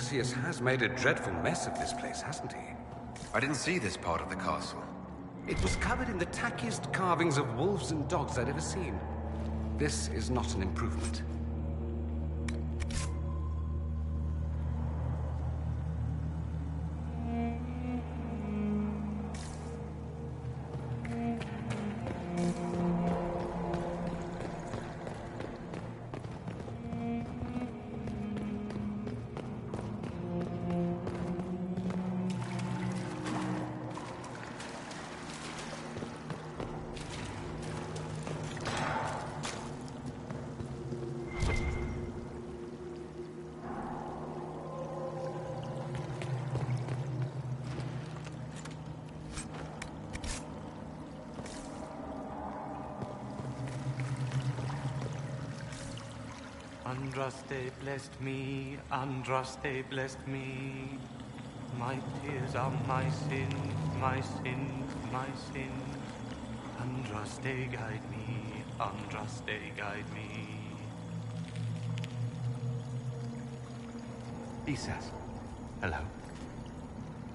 Alexius has made a dreadful mess of this place, hasn't he? I didn't see this part of the castle. It was covered in the tackiest carvings of wolves and dogs I'd ever seen. This is not an improvement. Andraste blessed me, Andraste blessed me. My tears are my sins, my sins, my sins. Andraste guide me, Andraste guide me. Isas, hello.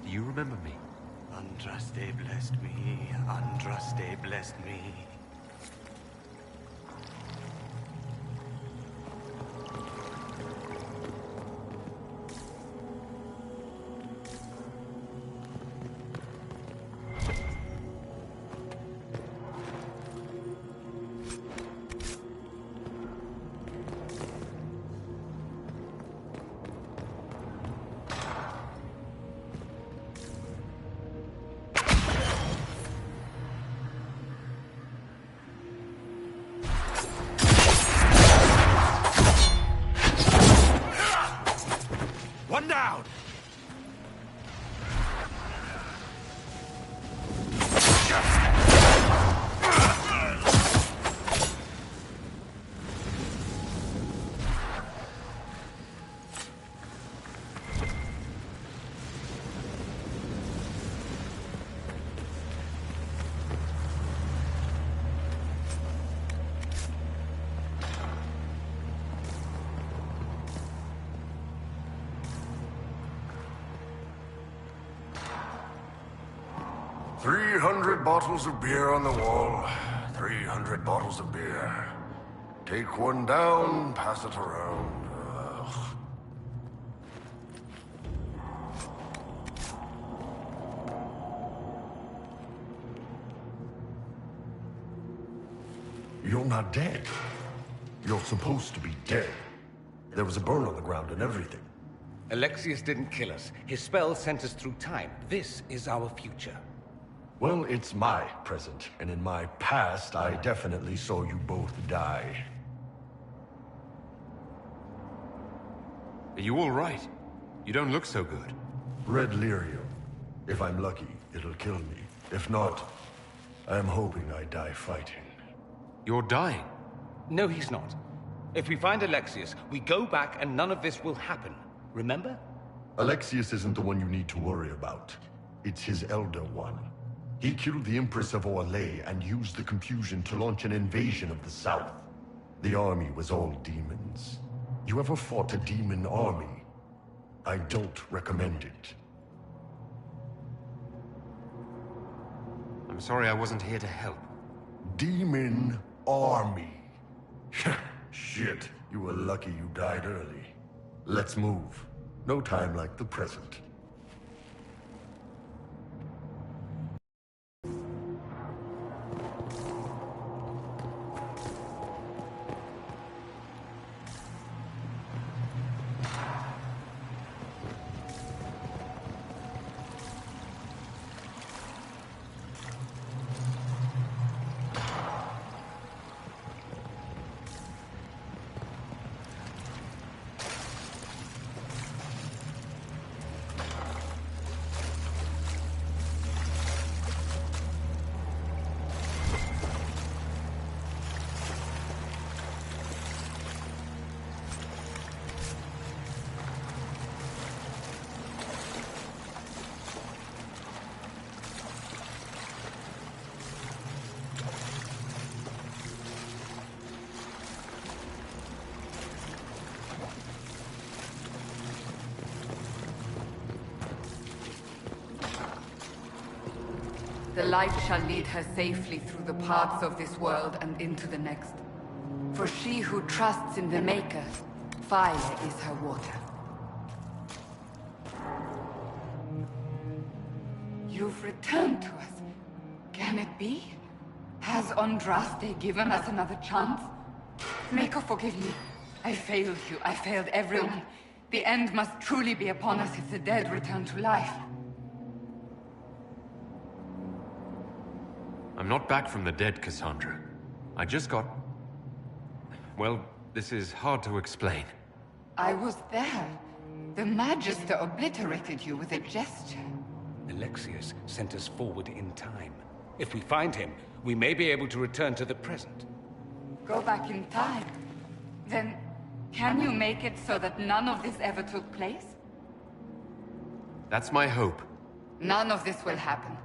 Do you remember me? Andraste blessed me, Andraste blessed me. One down! Bottles of beer on the wall. 300 bottles of beer. Take one down, pass it around. Ugh. You're not dead. You're supposed to be dead. There was a burn on the ground and everything. Alexius didn't kill us. His spell sent us through time. This is our future. Well, it's my present, and in my past, I definitely saw you both die. Are you all right? You don't look so good. Red lyrium. If I'm lucky, it'll kill me. If not, I'm hoping I die fighting. You're dying. No, he's not. If we find Alexius, we go back and none of this will happen. Remember? Alexius isn't the one you need to worry about. It's his Elder One. He killed the Empress of Orlais and used the confusion to launch an invasion of the South. The army was all demons. You ever fought a demon army? I don't recommend it. I'm sorry I wasn't here to help. Demon army. Shit, you were lucky you died early. Let's move. No time like the present. the light shall lead her safely through the paths of this world and into the next. For she who trusts in the Maker, fire is her water. You've returned to us. Can it be? Has Andraste given us another chance? Maker, forgive me. I failed you. I failed everyone. The end must truly be upon us if the dead return to life. I'm not back from the dead, Cassandra. I just got... Well, this is hard to explain. I was there. The Magister obliterated you with a gesture. Alexius sent us forward in time. If we find him, we may be able to return to the present. Go back in time? Then, can you make it so that none of this ever took place? That's my hope. None of this will happen.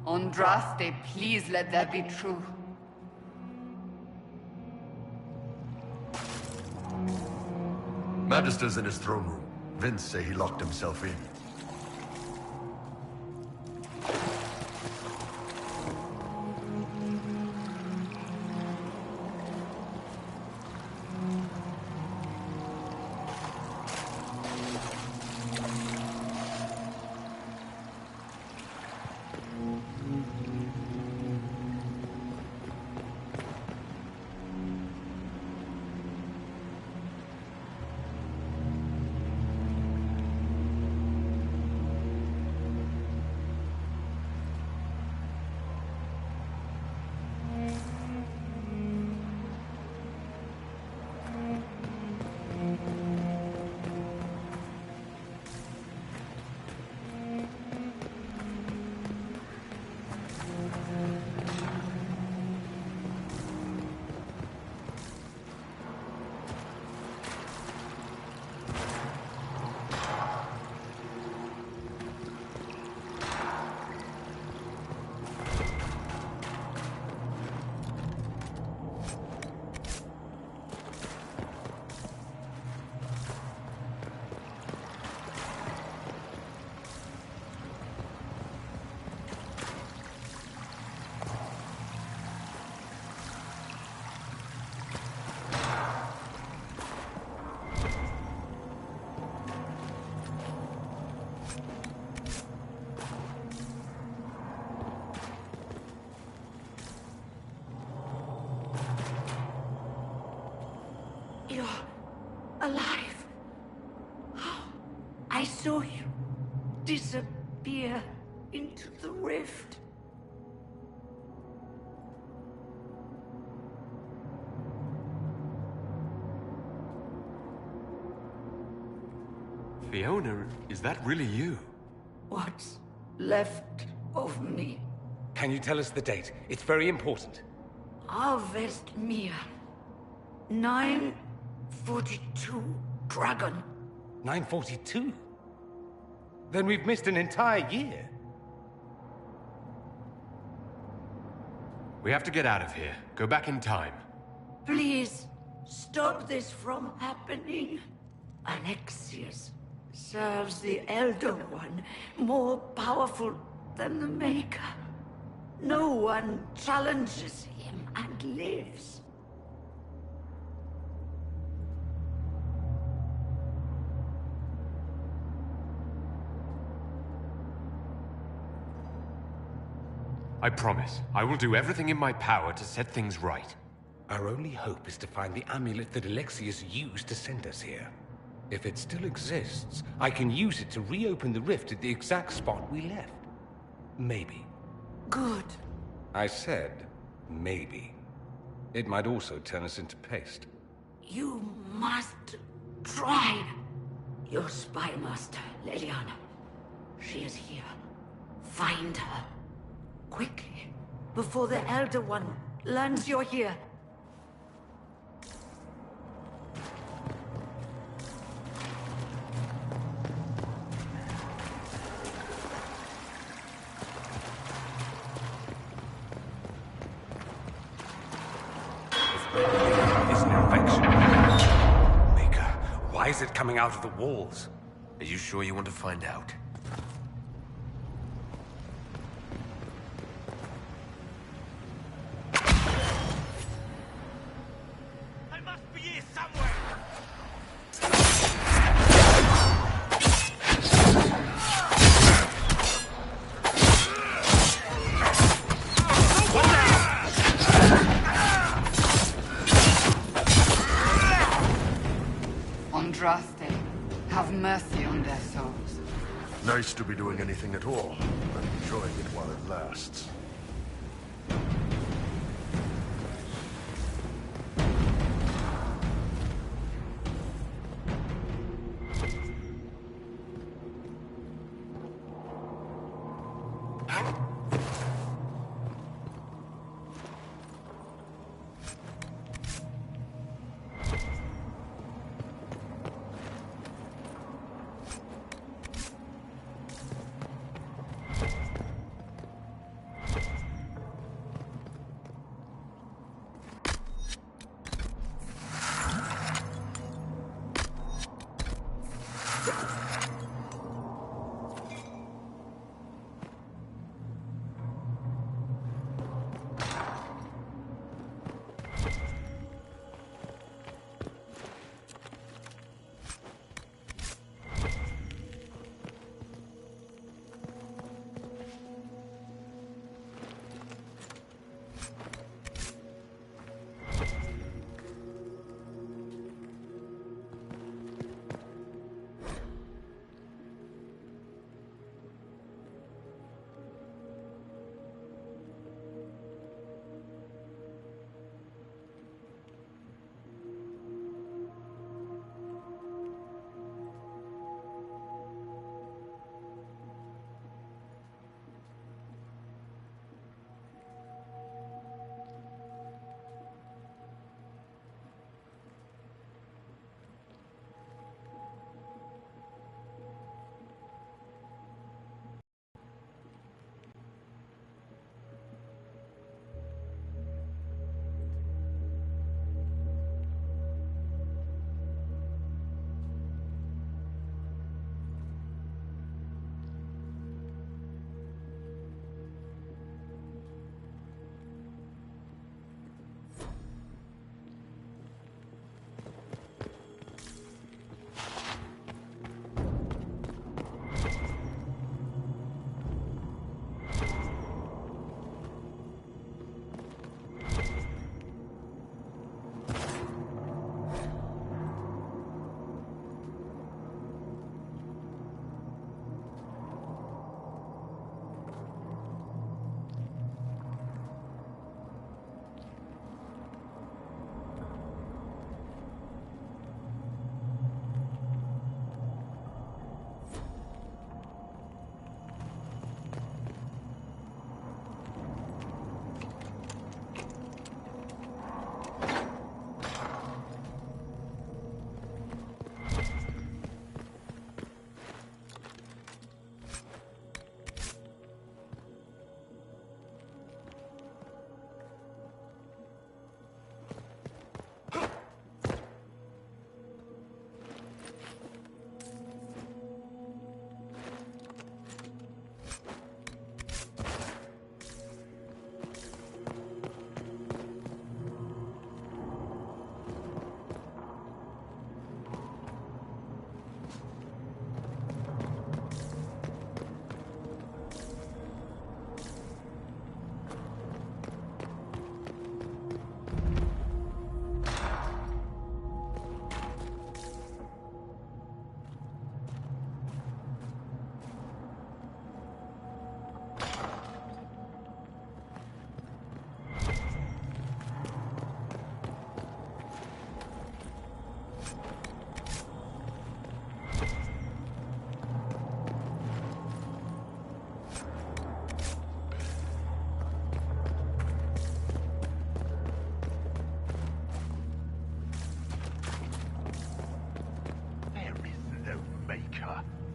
Andraste, please let that be true. Magister's in his throne room. Vince say he locked himself in. You're alive. I saw you disappear into the rift. Fiona, is that really you? What's left of me? Can you tell us the date? It's very important. Harvest Mia. 942 Dragon. 942? Then we've missed an entire year. We have to get out of here. Go back in time. Please, stop this from happening. Alexius serves the Elder One, more powerful than the Maker. No one challenges him and lives. I promise. I will do everything in my power to set things right. Our only hope is to find the amulet that Alexius used to send us here. If it still exists, I can use it to reopen the rift at the exact spot we left. Maybe. Good. I said, maybe. It might also turn us into paste. You must try. Your spy master, Leliana. She is here. Find her. Quickly, before the Elder One learns you're here. It's an infection. Maker, why is it coming out of the walls? Are you sure you want to find out? Andraste, have mercy on their souls. Nice to be doing anything at all, and enjoying it while it lasts.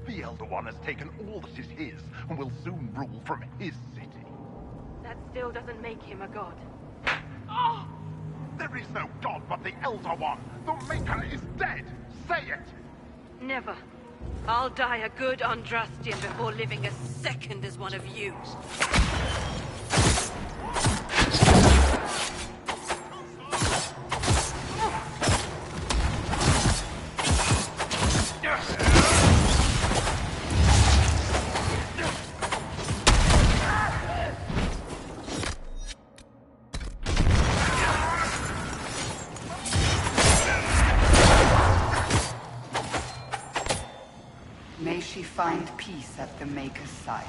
The Elder One has taken all that is his, and will soon rule from his city. That still doesn't make him a god. Ah! There is no god but the Elder One! The Maker is dead! Say it! Never. I'll die a good Andrastian before living a second as one of you. May she find peace at the Maker's side.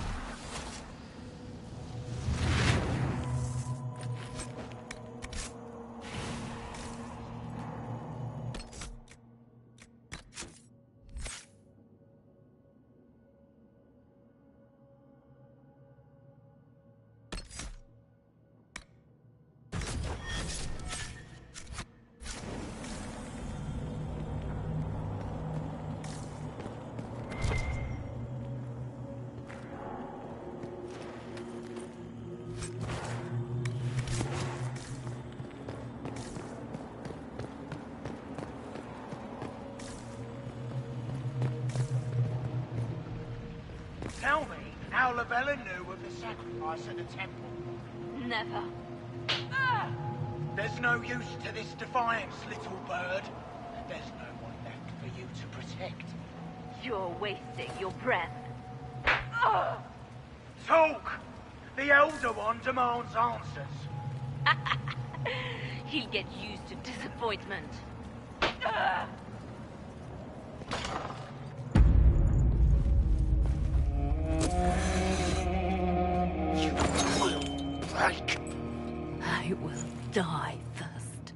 Tell me how Lavella knew of the sacrifice at the temple. Never. There's no use to this defiance, little bird. There's no one left for you to protect. You're wasting your breath. Talk! The Elder One demands answers. He'll get used to disappointment. You will break. I will die first.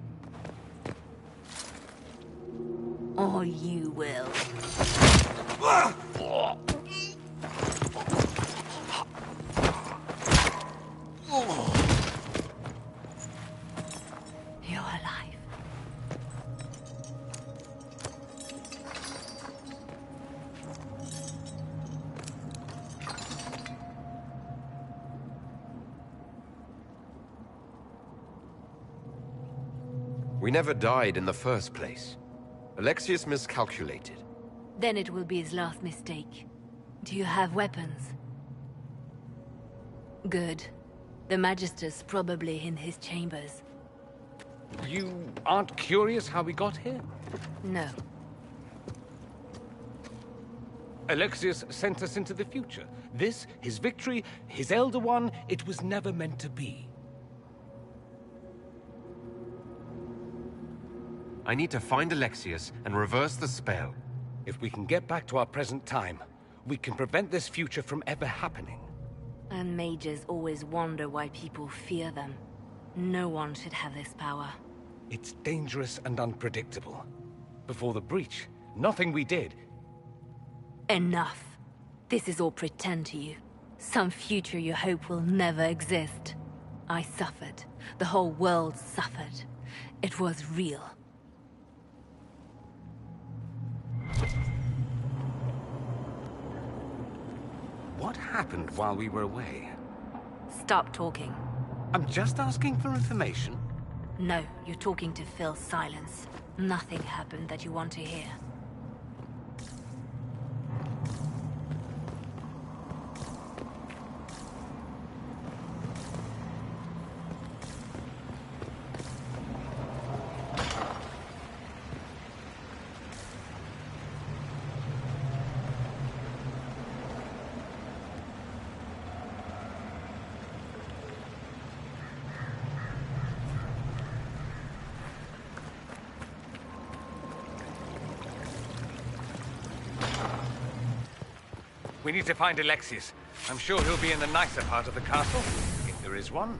Or you will. You're alive. We never died in the first place. Alexius miscalculated. Then it will be his last mistake. Do you have weapons? Good. The Magister's probably in his chambers. You aren't curious how we got here? No. Alexius sent us into the future. This, his victory, his Elder One, it was never meant to be. I need to find Alexius and reverse the spell. If we can get back to our present time, we can prevent this future from ever happening. And mages always wonder why people fear them. No one should have this power. It's dangerous and unpredictable. Before the breach, nothing we did. Enough. This is all pretend to you. Some future you hope will never exist. I suffered. The whole world suffered. It was real. What happened while we were away? Stop talking. I'm just asking for information. No, you're talking to fill silence. Nothing happened that you want to hear. We need to find Alexius. I'm sure he'll be in the nicer part of the castle, if there is one.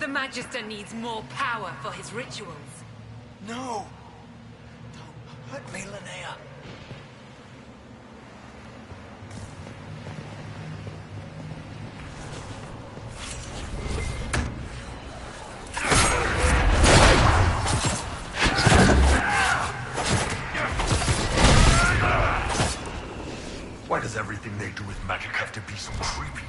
The Magister needs more power for his rituals. No! Don't hurt me, Linnea. Why does everything they do with magic have to be so creepy?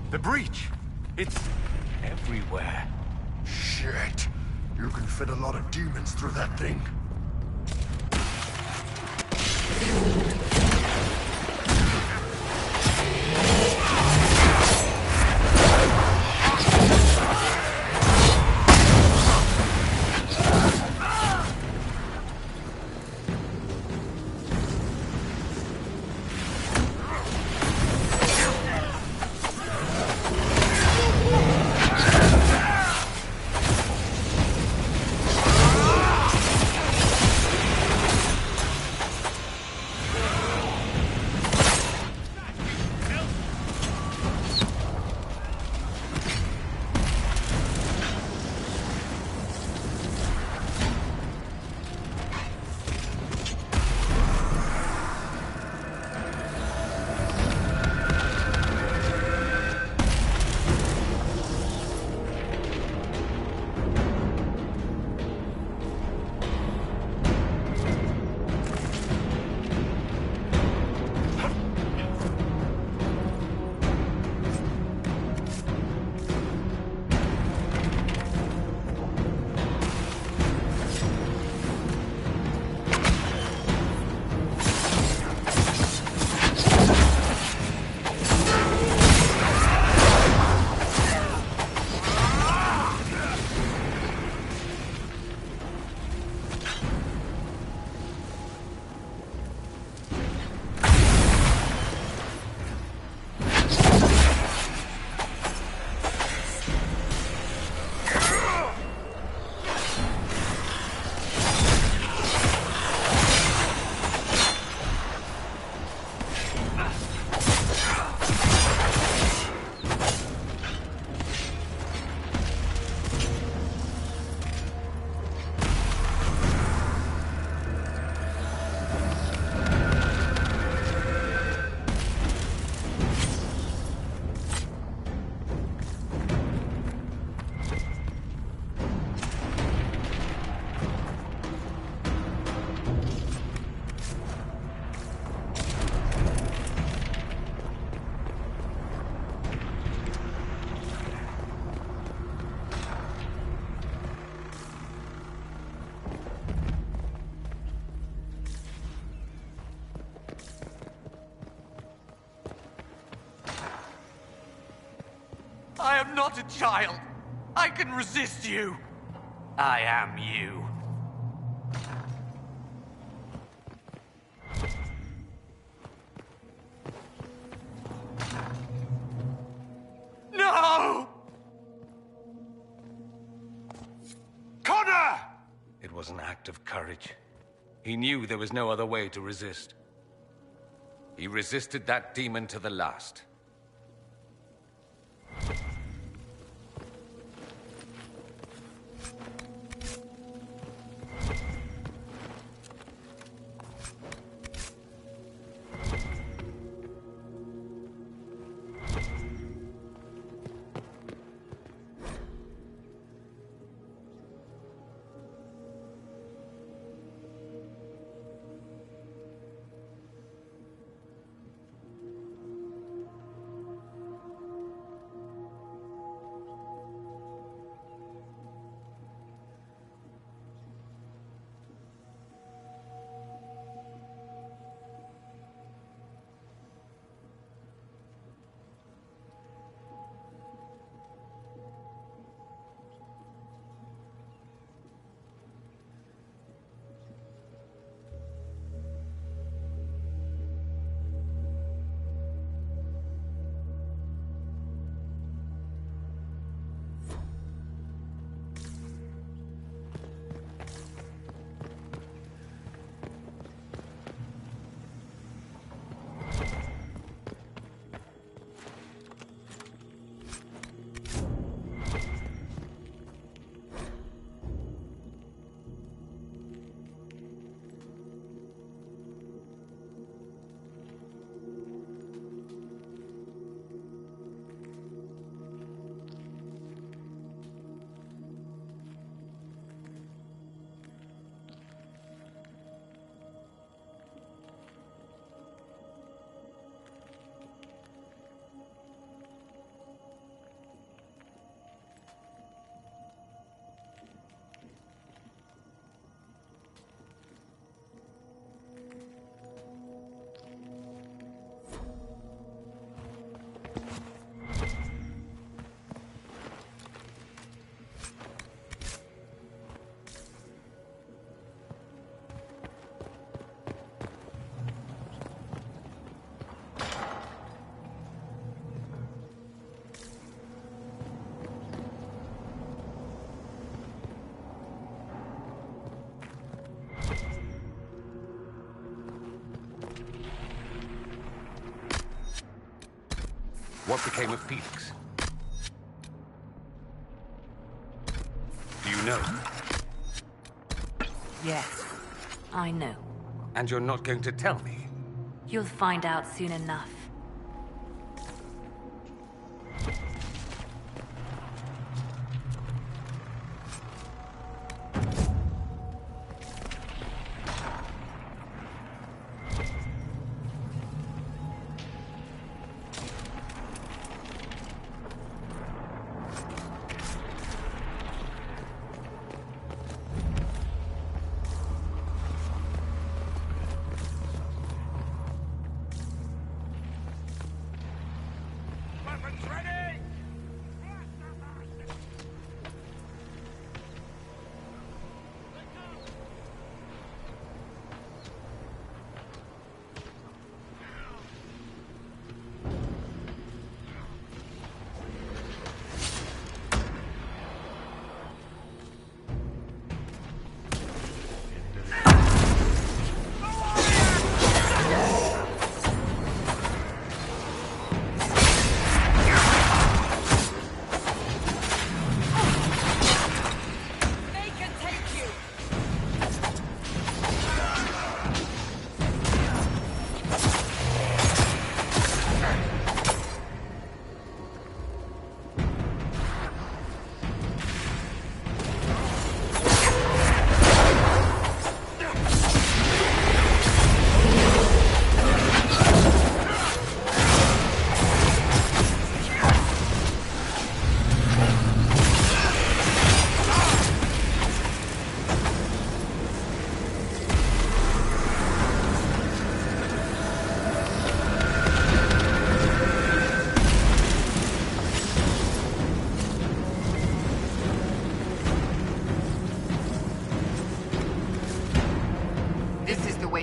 The breach! It's everywhere. Shit! You can fit a lot of demons through that thing. I am not a child. I can resist you. I am you. No! Connor! It was an act of courage. He knew there was no other way to resist. He resisted that demon to the last. What became of Felix? Do you know? Yes, I know. And you're not going to tell me? You'll find out soon enough.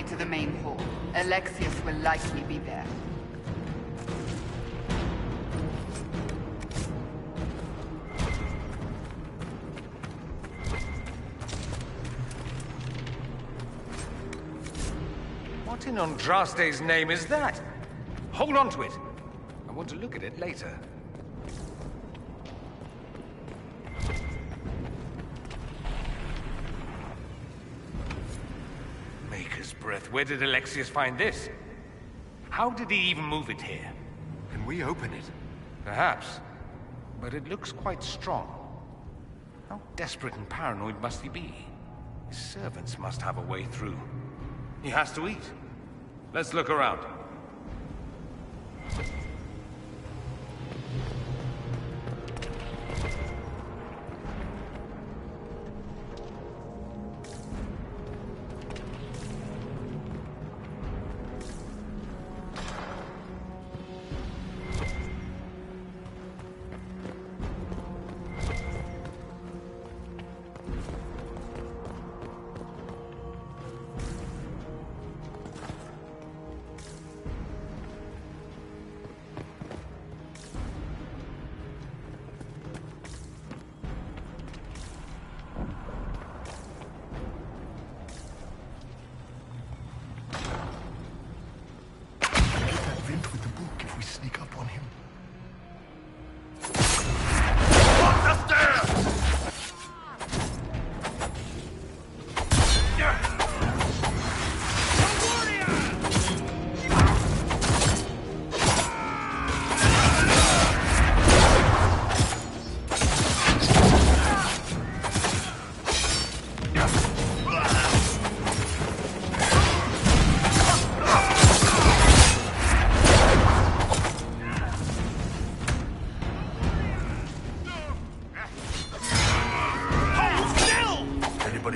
To the main hall. Alexius will likely be there. What in Andraste's name is that? Hold on to it. I want to look at it later. Breath. Where did Alexius find this? How did he even move it here? Can we open it? Perhaps. But it looks quite strong. How desperate and paranoid must he be? His servants must have a way through. He has to eat. Let's look around.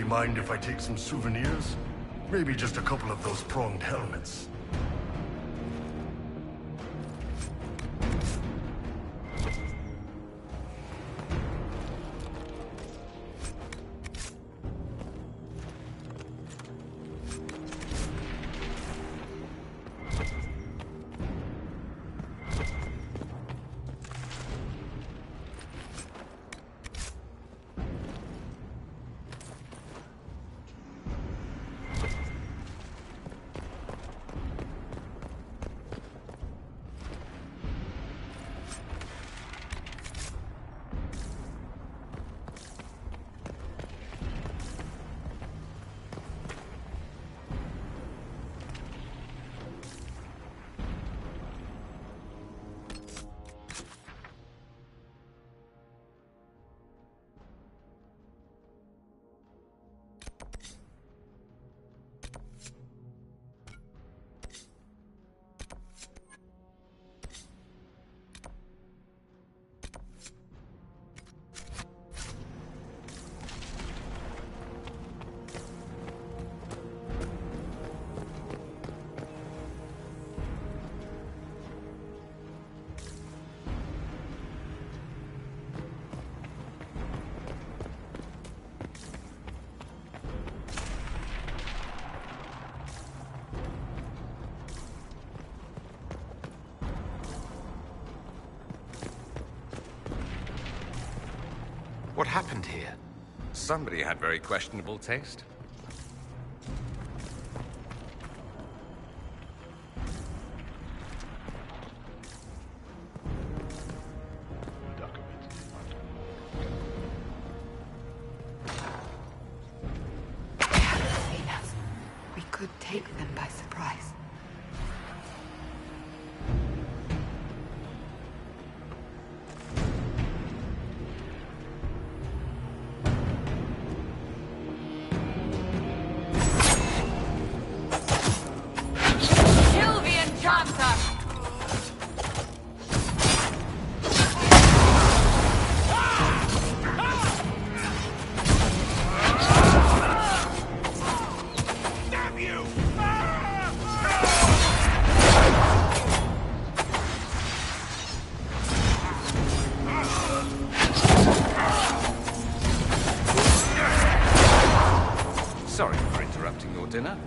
Mind if I take some souvenirs? Maybe just a couple of those pronged helmets. happened here? Somebody had very questionable taste. We could take them by surprise. Kill the Enchanter! Damn you! Sorry for interrupting your dinner.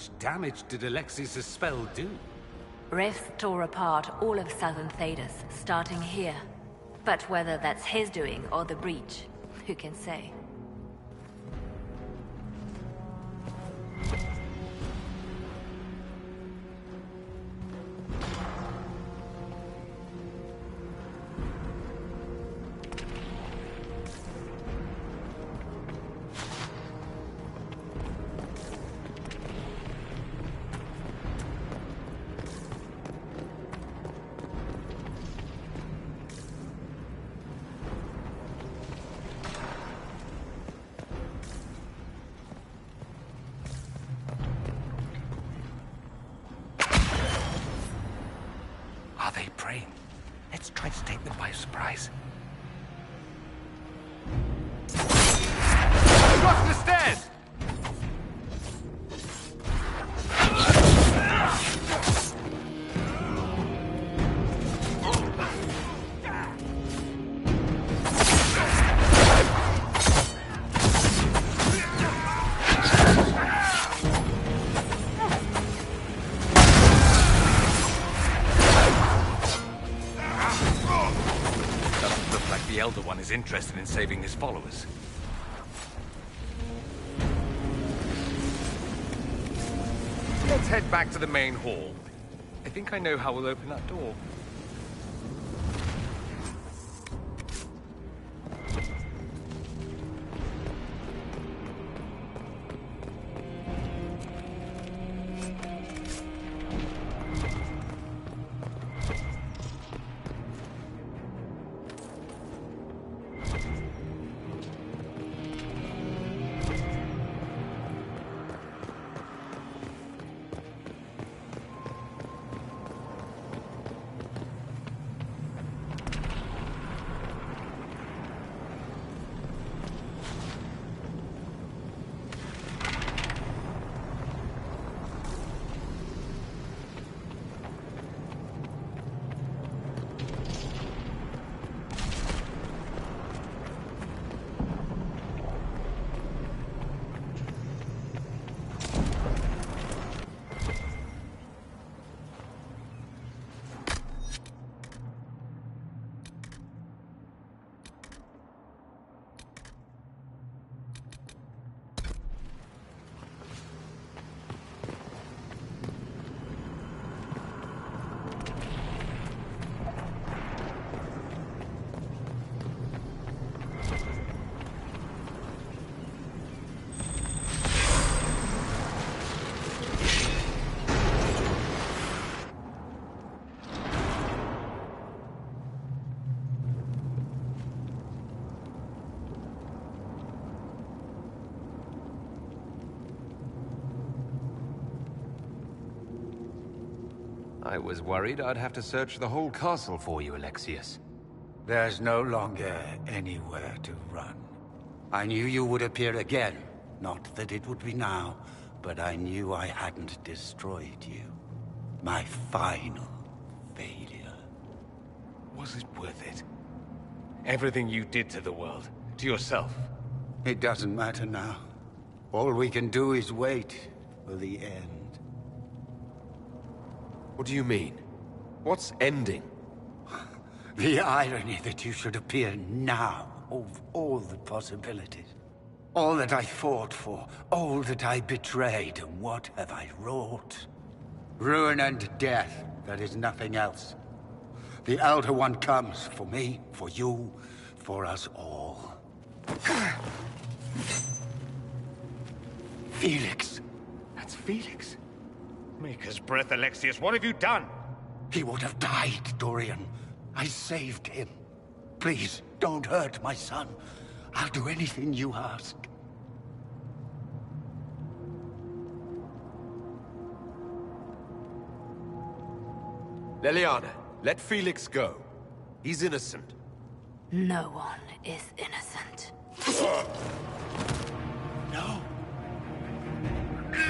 much damage did Alexius' spell do? Rifts tore apart all of southern Thedas, starting here. But whether that's his doing or the breach, who can say? Are they praying? Let's try to take them by surprise. Across the stairs! The Elder One is interested in saving his followers. Let's head back to the main hall. I think I know how we'll open that door. I was worried I'd have to search the whole castle for you, Alexius. There's no longer anywhere to run. I knew you would appear again. Not that it would be now, but I knew I hadn't destroyed you. My final failure. Was it worth it? Everything you did to the world, to yourself. It doesn't matter now. All we can do is wait for the end. What do you mean? What's ending? The irony that you should appear now, of all the possibilities. All that I fought for, all that I betrayed, and what have I wrought? Ruin and death, there is nothing else. The Elder One comes for me, for you, for us all. Felix. That's Felix. Maker's breath, Alexius, what have you done? He would have died, Dorian. I saved him. Please, don't hurt my son. I'll do anything you ask. Leliana, let Felix go. He's innocent. No one is innocent. No.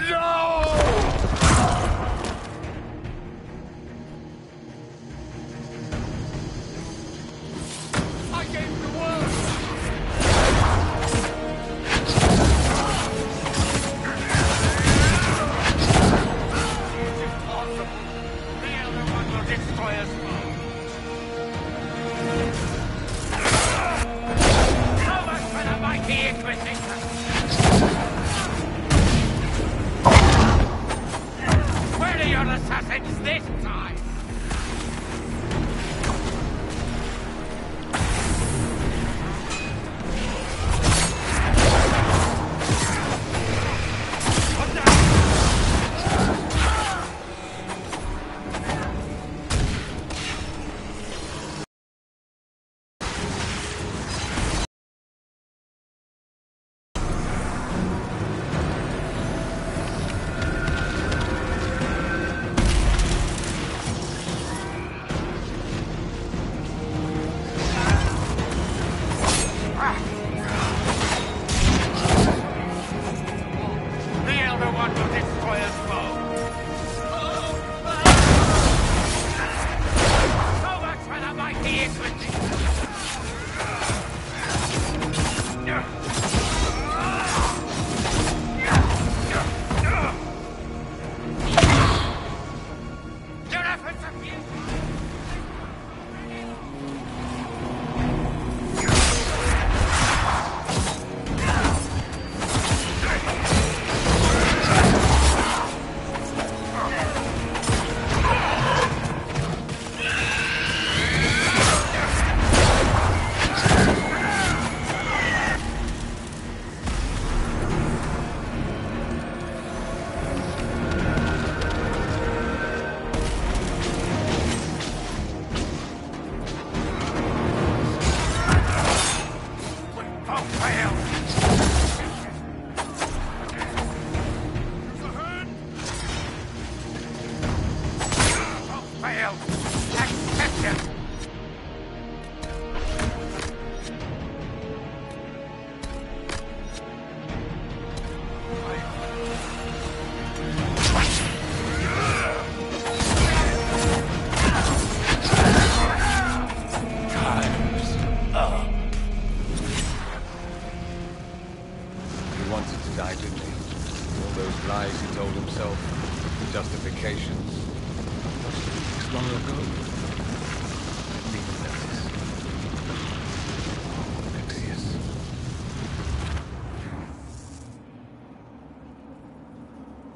No! I gave the word! So much for the mighty Inquisition! Where are your assassins this time?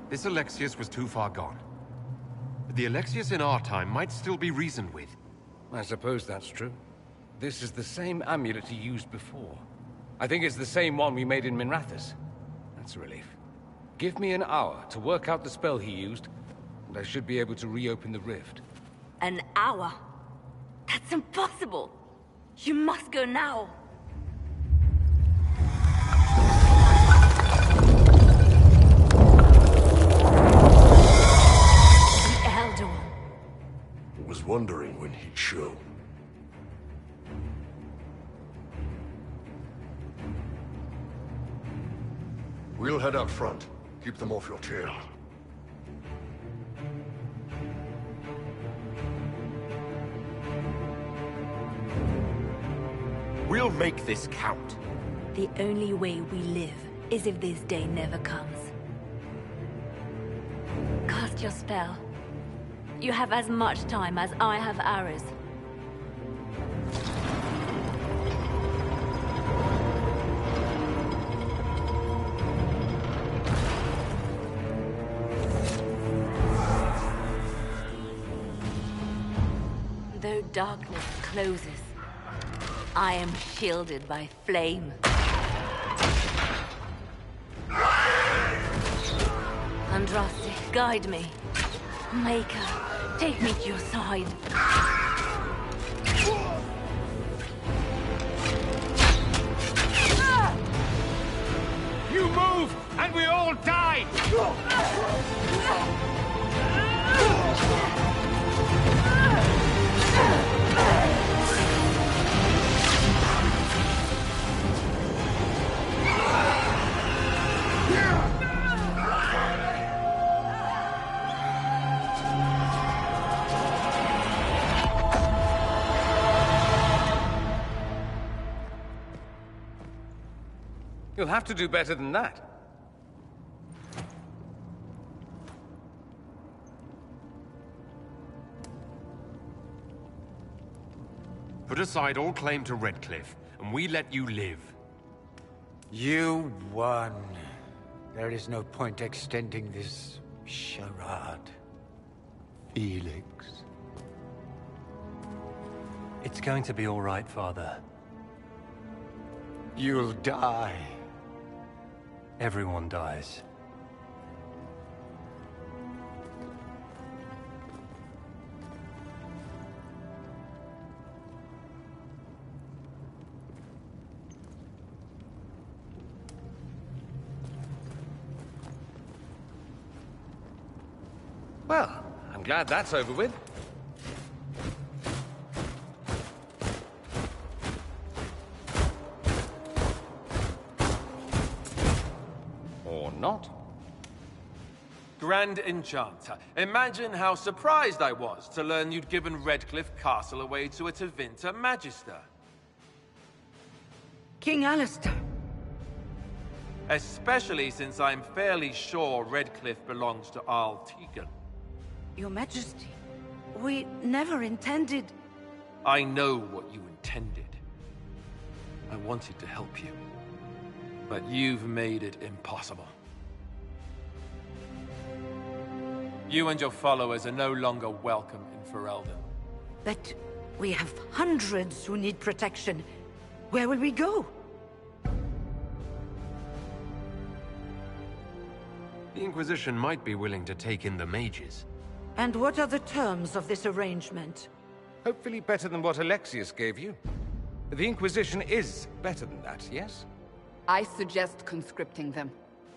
This Alexius was too far gone. The Alexius in our time might still be reasoned with. I suppose that's true. This is the same amulet he used before. I think it's the same one we made in Minrathous. That's a relief. Give me an hour to work out the spell he used, and I should be able to reopen the rift. An hour? That's impossible! You must go now! The Elder One. Was wondering when he'd show. We'll head out front. Keep them off your tail. We'll make this count. The only way we live is if this day never comes. Cast your spell. You have as much time as I have arrows. Though darkness closes, I am shielded by flame. Andraste, guide me. Maker, take me to your side. You move, and we all die! You'll have to do better than that. Put aside all claim to Redcliffe, and we let you live. You won. There is no point extending this charade. Felix. It's going to be all right, Father. You'll die. Everyone dies. Well, I'm glad that's over with. Or not. Grand Enchanter, imagine how surprised I was to learn you'd given Redcliffe Castle away to a Tevinter Magister. King Alistair. Especially since I'm fairly sure Redcliffe belongs to Arl Tegan. Your Majesty, we never intended... I know what you intended. I wanted to help you. But you've made it impossible. You and your followers are no longer welcome in Ferelden. But we have hundreds who need protection. Where will we go? The Inquisition might be willing to take in the mages. And what are the terms of this arrangement? Hopefully better than what Alexius gave you. The Inquisition is better than that, yes? I suggest conscripting them.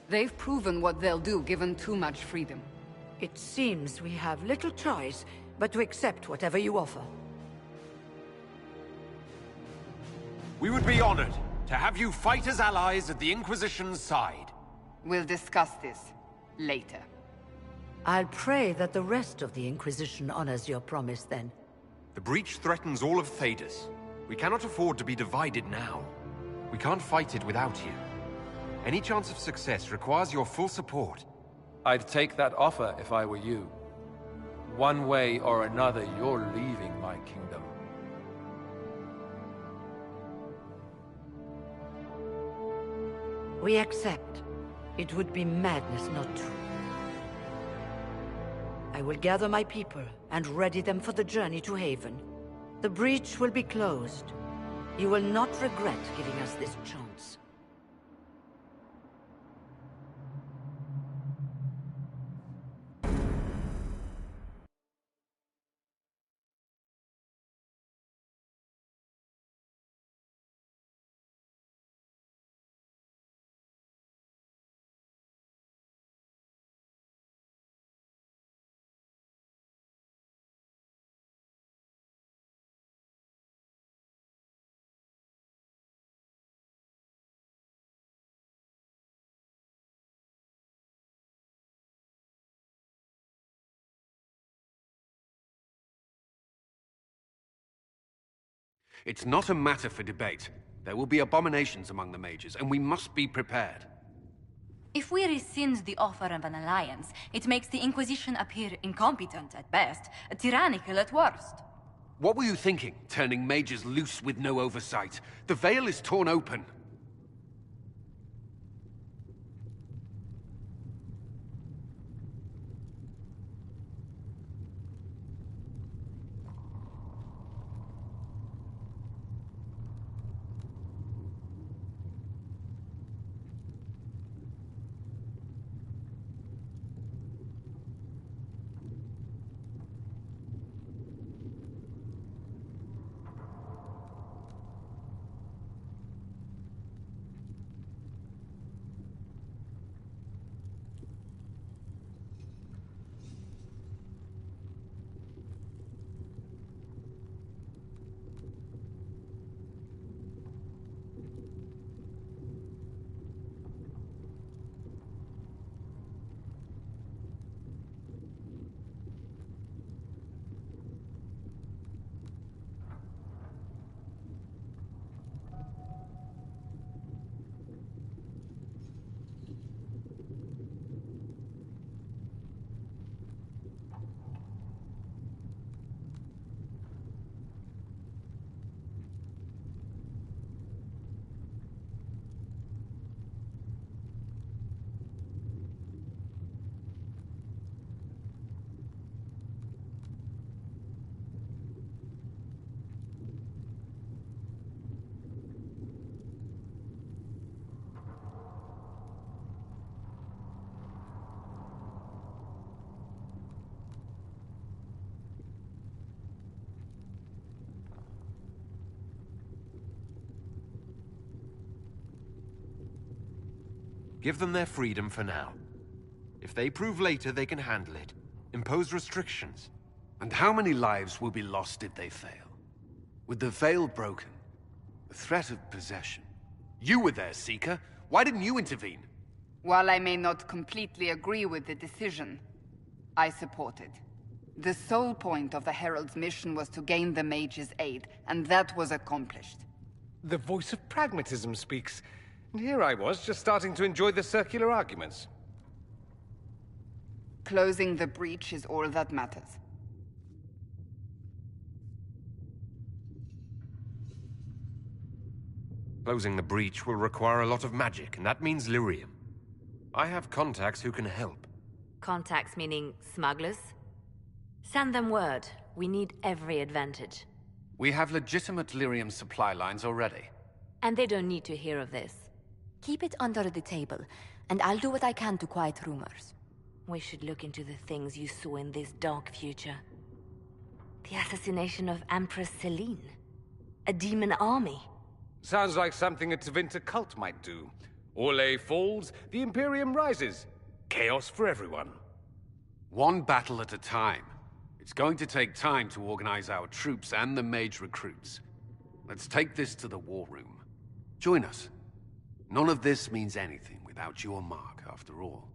They've proven what they'll do given too much freedom. It seems we have little choice but to accept whatever you offer. We would be honored to have you fight as allies at the Inquisition's side. We'll discuss this later. I'll pray that the rest of the Inquisition honors your promise then. The breach threatens all of Thedas. We cannot afford to be divided now. We can't fight it without you. Any chance of success requires your full support. I'd take that offer if I were you. One way or another, you're leaving my kingdom. We accept. It would be madness not to. I will gather my people and ready them for the journey to Haven. The breach will be closed. You will not regret giving us this chance. It's not a matter for debate. There will be abominations among the mages, and we must be prepared. If we rescind the offer of an alliance, it makes the Inquisition appear incompetent at best, tyrannical at worst. What were you thinking, turning mages loose with no oversight? The veil is torn open. Give them their freedom for now. If they prove later they can handle it, impose restrictions. And how many lives will be lost if they fail? With the veil broken, the threat of possession. You were there, Seeker. Why didn't you intervene? While I may not completely agree with the decision, I support it. The sole point of the Herald's mission was to gain the mage's aid, and that was accomplished. The voice of pragmatism speaks. And here I was, just starting to enjoy the circular arguments. Closing the breach is all that matters. Closing the breach will require a lot of magic, and that means lyrium. I have contacts who can help. Contacts meaning smugglers? Send them word. We need every advantage. We have legitimate lyrium supply lines already. And they don't need to hear of this. Keep it under the table, and I'll do what I can to quiet rumors. We should look into the things you saw in this dark future. The assassination of Empress Celine. A demon army. Sounds like something a Tevinter cult might do. Orlais falls, the Imperium rises. Chaos for everyone. One battle at a time. It's going to take time to organize our troops and the mage recruits. Let's take this to the war room. Join us. None of this means anything without your mark, after all.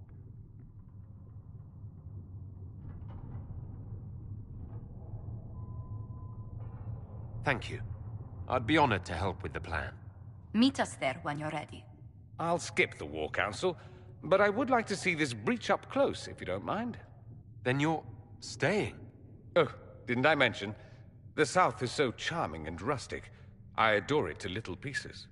Thank you. I'd be honored to help with the plan. Meet us there when you're ready. I'll skip the War Council, but I would like to see this breach up close, if you don't mind. Then you're staying? Oh, didn't I mention? The South is so charming and rustic. I adore it to little pieces.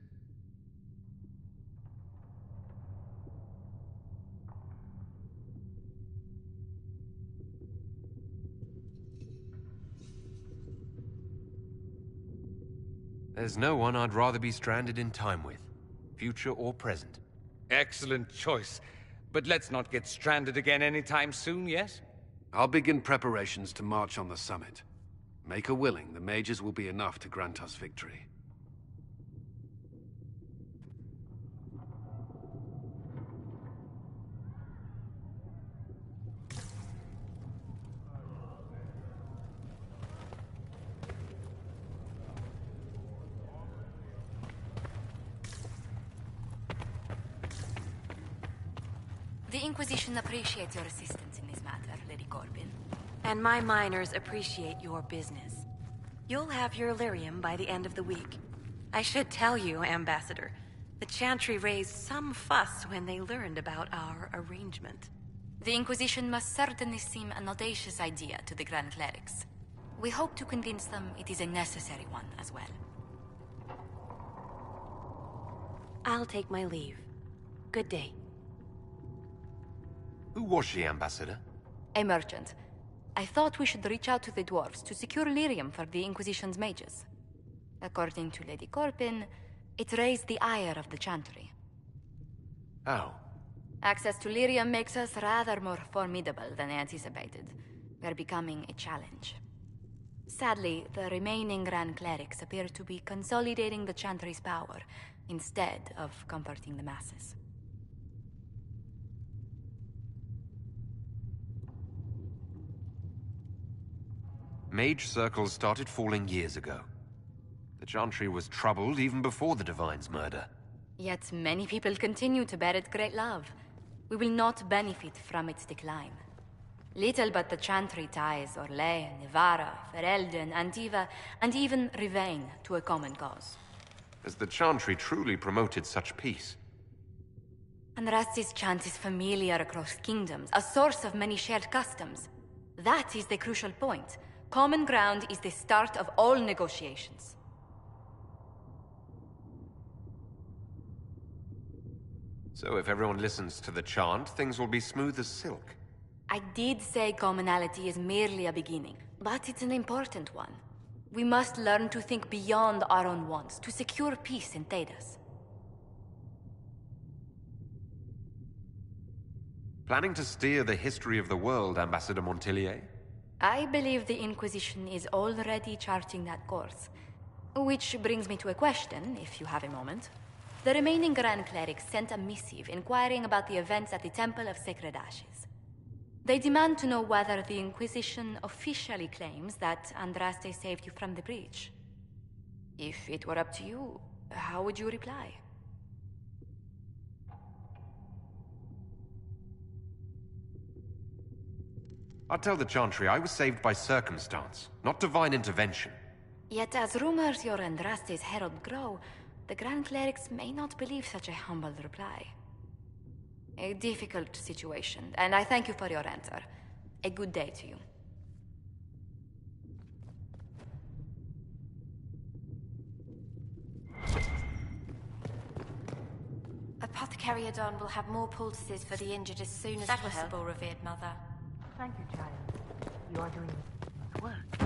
There's no one I'd rather be stranded in time with, future or present. Excellent choice. But let's not get stranded again anytime soon, yes? I'll begin preparations to march on the summit. Make her willing, the mages will be enough to grant us victory. The Inquisition appreciates your assistance in this matter, Lady Corbin. And my miners appreciate your business. You'll have your lyrium by the end of the week. I should tell you, Ambassador, the Chantry raised some fuss when they learned about our arrangement. The Inquisition must certainly seem an audacious idea to the Grand Clerics. We hope to convince them it is a necessary one as well. I'll take my leave. Good day. Who was she, Ambassador? A merchant. I thought we should reach out to the dwarves to secure lyrium for the Inquisition's mages. According to Lady Corbin, it raised the ire of the Chantry. How? Access to lyrium makes us rather more formidable than anticipated. We're becoming a challenge. Sadly, the remaining Grand Clerics appear to be consolidating the Chantry's power, instead of comforting the masses. Mage circles started falling years ago. The Chantry was troubled even before the Divine's murder. Yet many people continue to bear it great love. We will not benefit from its decline. Little but the Chantry ties Orlais, Nevarra, Ferelden, Antiva, and even Rivain to a common cause. Has the Chantry truly promoted such peace? Andrasti's chant is familiar across kingdoms, a source of many shared customs. That is the crucial point. Common ground is the start of all negotiations. So if everyone listens to the chant, things will be smooth as silk. I did say commonality is merely a beginning, but it's an important one. We must learn to think beyond our own wants, to secure peace in Thedas. Planning to steer the history of the world, Ambassador Montillier? I believe the Inquisition is already charting that course. Which brings me to a question, if you have a moment. The remaining Grand Clerics sent a missive inquiring about the events at the Temple of Sacred Ashes. They demand to know whether the Inquisition officially claims that Andraste saved you from the breach. If it were up to you, how would you reply? I'll tell the Chantry I was saved by circumstance, not divine intervention. Yet as rumors your Andraste's herald grow, the Grand Clerics may not believe such a humble reply. A difficult situation, and I thank you for your answer. A good day to you. Apothecary Adon will have more poultices for the injured as soon as possible, revered mother. Thank you, child. You are doing good work.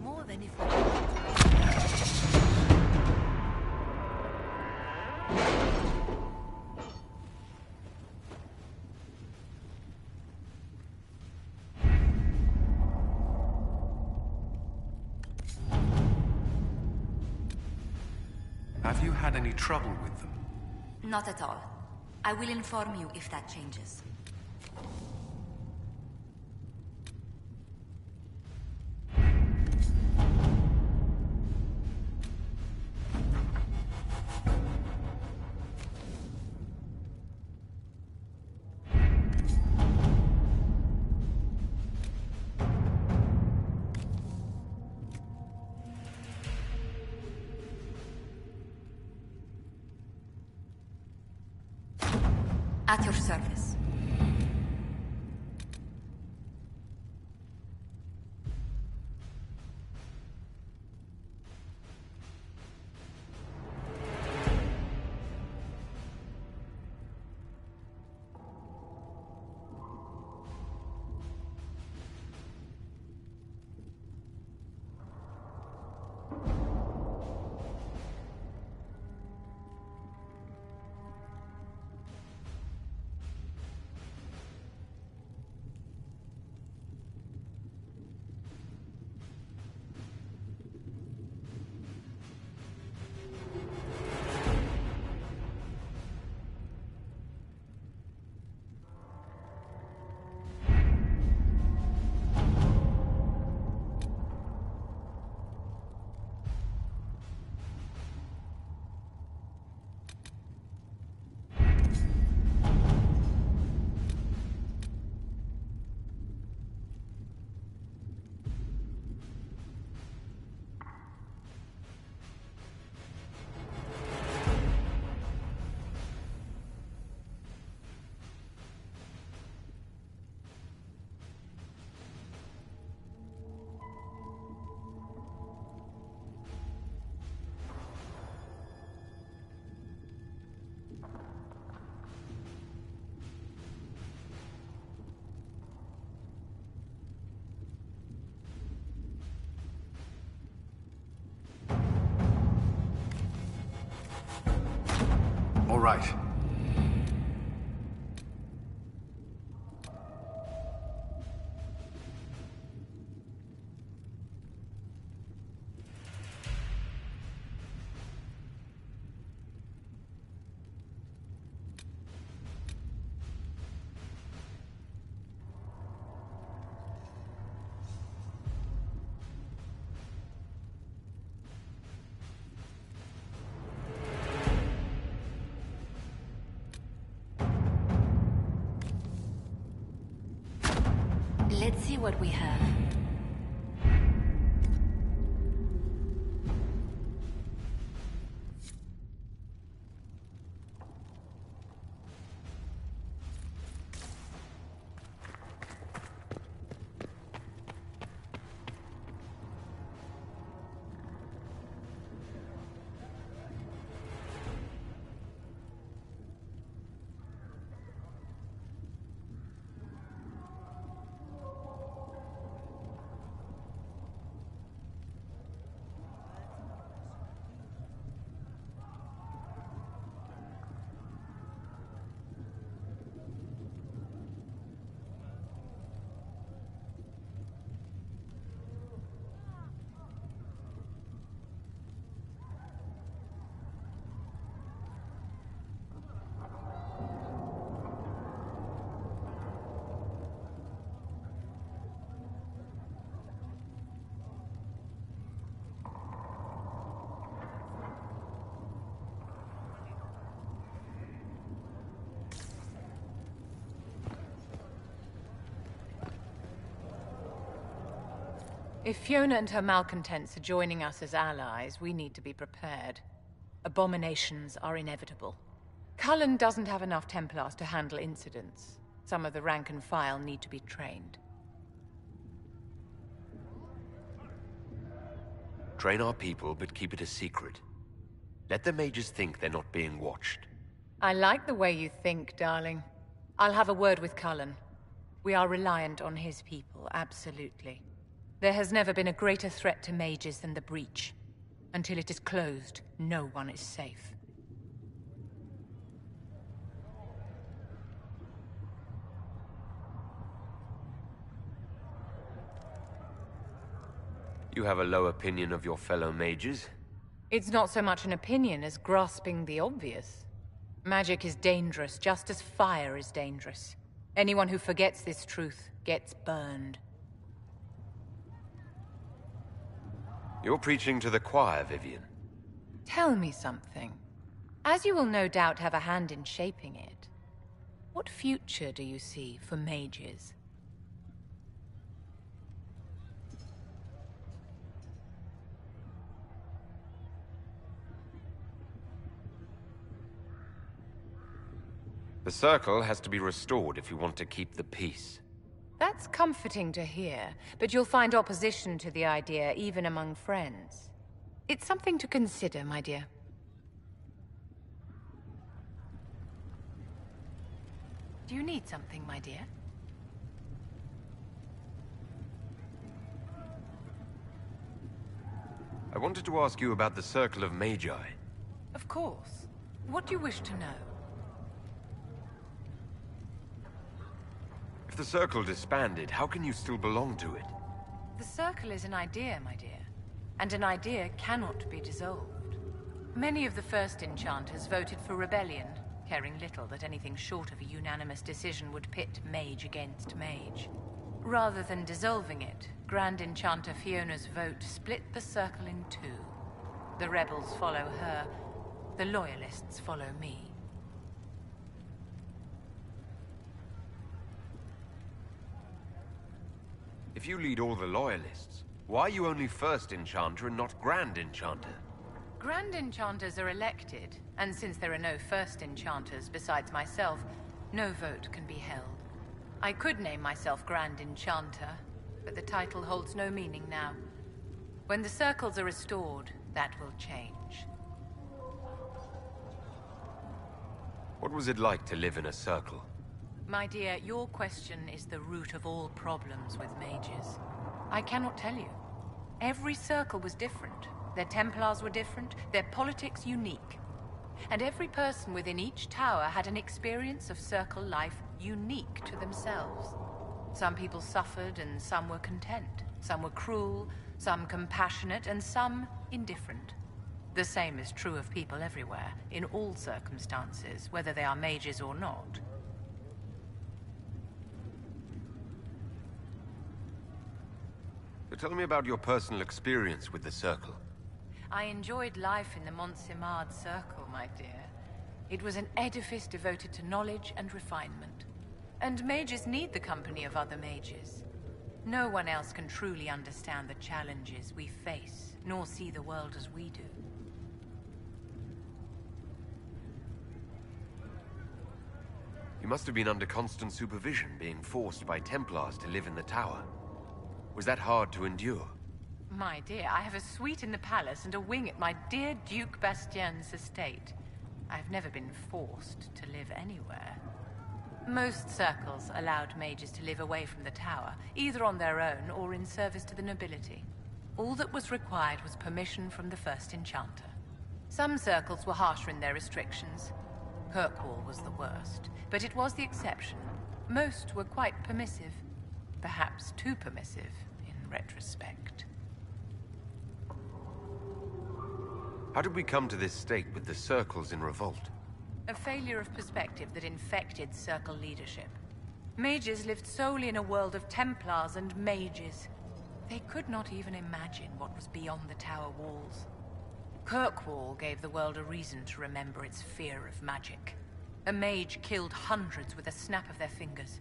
More than if Have you had any trouble with them? Not at all. I will inform you if that changes. At your service. All right. Let's see what we have. If Fiona and her malcontents are joining us as allies, we need to be prepared. Abominations are inevitable. Cullen doesn't have enough Templars to handle incidents. Some of the rank and file need to be trained. Train our people, but keep it a secret. Let the mages think they're not being watched. I like the way you think, darling. I'll have a word with Cullen. We are reliant on his people, absolutely. There has never been a greater threat to mages than the breach. Until it is closed, no one is safe. You have a low opinion of your fellow mages? It's not so much an opinion as grasping the obvious. Magic is dangerous, just as fire is dangerous. Anyone who forgets this truth gets burned. You're preaching to the choir, Vivian. Tell me something. As you will no doubt have a hand in shaping it, what future do you see for mages? The Circle has to be restored if we want to keep the peace. That's comforting to hear, but you'll find opposition to the idea even among friends. It's something to consider, my dear. Do you need something, my dear? I wanted to ask you about the Circle of Magi. Of course. What do you wish to know? If the Circle disbanded, how can you still belong to it? The Circle is an idea, my dear. And an idea cannot be dissolved. Many of the first enchanters voted for rebellion, caring little that anything short of a unanimous decision would pit mage against mage. Rather than dissolving it, Grand Enchanter Fiona's vote split the Circle in two. The rebels follow her, the loyalists follow me. If you lead all the Loyalists, why are you only First Enchanter and not Grand Enchanter? Grand Enchanters are elected, and since there are no First Enchanters besides myself, no vote can be held. I could name myself Grand Enchanter, but the title holds no meaning now. When the circles are restored, that will change. What was it like to live in a circle? My dear, your question is the root of all problems with mages. I cannot tell you. Every circle was different. Their Templars were different, their politics unique. And every person within each tower had an experience of circle life unique to themselves. Some people suffered and some were content. Some were cruel, some compassionate, and some indifferent. The same is true of people everywhere, in all circumstances, whether they are mages or not. So tell me about your personal experience with the Circle. I enjoyed life in the Montsimard Circle, my dear. It was an edifice devoted to knowledge and refinement. And mages need the company of other mages. No one else can truly understand the challenges we face, nor see the world as we do. You must have been under constant supervision, being forced by Templars to live in the tower. Was that hard to endure? My dear, I have a suite in the palace and a wing at my dear Duke Bastien's estate. I've never been forced to live anywhere. Most circles allowed mages to live away from the tower, either on their own or in service to the nobility. All that was required was permission from the first enchanter. Some circles were harsher in their restrictions. Kirkwall was the worst, but it was the exception. Most were quite permissive. Perhaps too permissive, in retrospect. How did we come to this state with the circles in revolt? A failure of perspective that infected Circle leadership. Mages lived solely in a world of Templars and mages. They could not even imagine what was beyond the tower walls. Kirkwall gave the world a reason to remember its fear of magic. A mage killed hundreds with a snap of their fingers.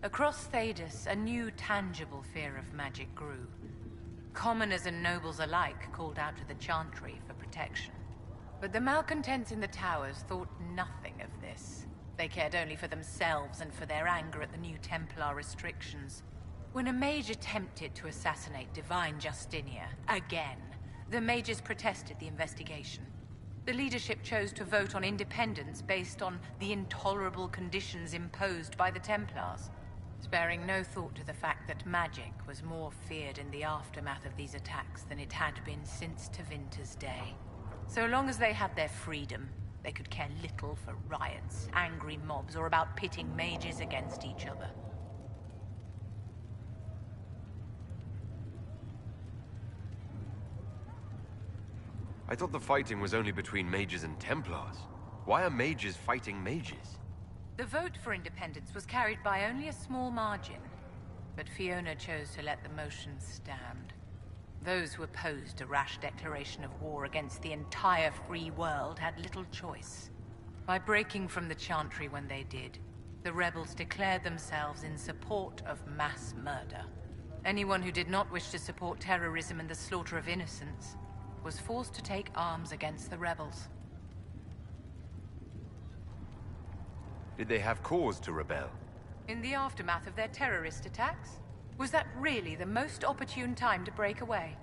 Across Thedas, a new tangible fear of magic grew. Commoners and nobles alike called out to the Chantry for protection. But the malcontents in the towers thought nothing of this. They cared only for themselves and for their anger at the new Templar restrictions. When a mage attempted to assassinate Divine Justinia, again, the mages protested the investigation. The leadership chose to vote on independence based on the intolerable conditions imposed by the Templars, sparing no thought to the fact that magic was more feared in the aftermath of these attacks than it had been since Tevinter's day. So long as they had their freedom, they could care little for riots, angry mobs, or about pitting mages against each other. I thought the fighting was only between mages and Templars. Why are mages fighting mages? The vote for independence was carried by only a small margin, but Fiona chose to let the motion stand. Those who opposed a rash declaration of war against the entire free world had little choice. By breaking from the Chantry when they did, the rebels declared themselves in support of mass murder. Anyone who did not wish to support terrorism and the slaughter of innocents was forced to take arms against the rebels. Did they have cause to rebel? In the aftermath of their terrorist attacks? Was that really the most opportune time to break away?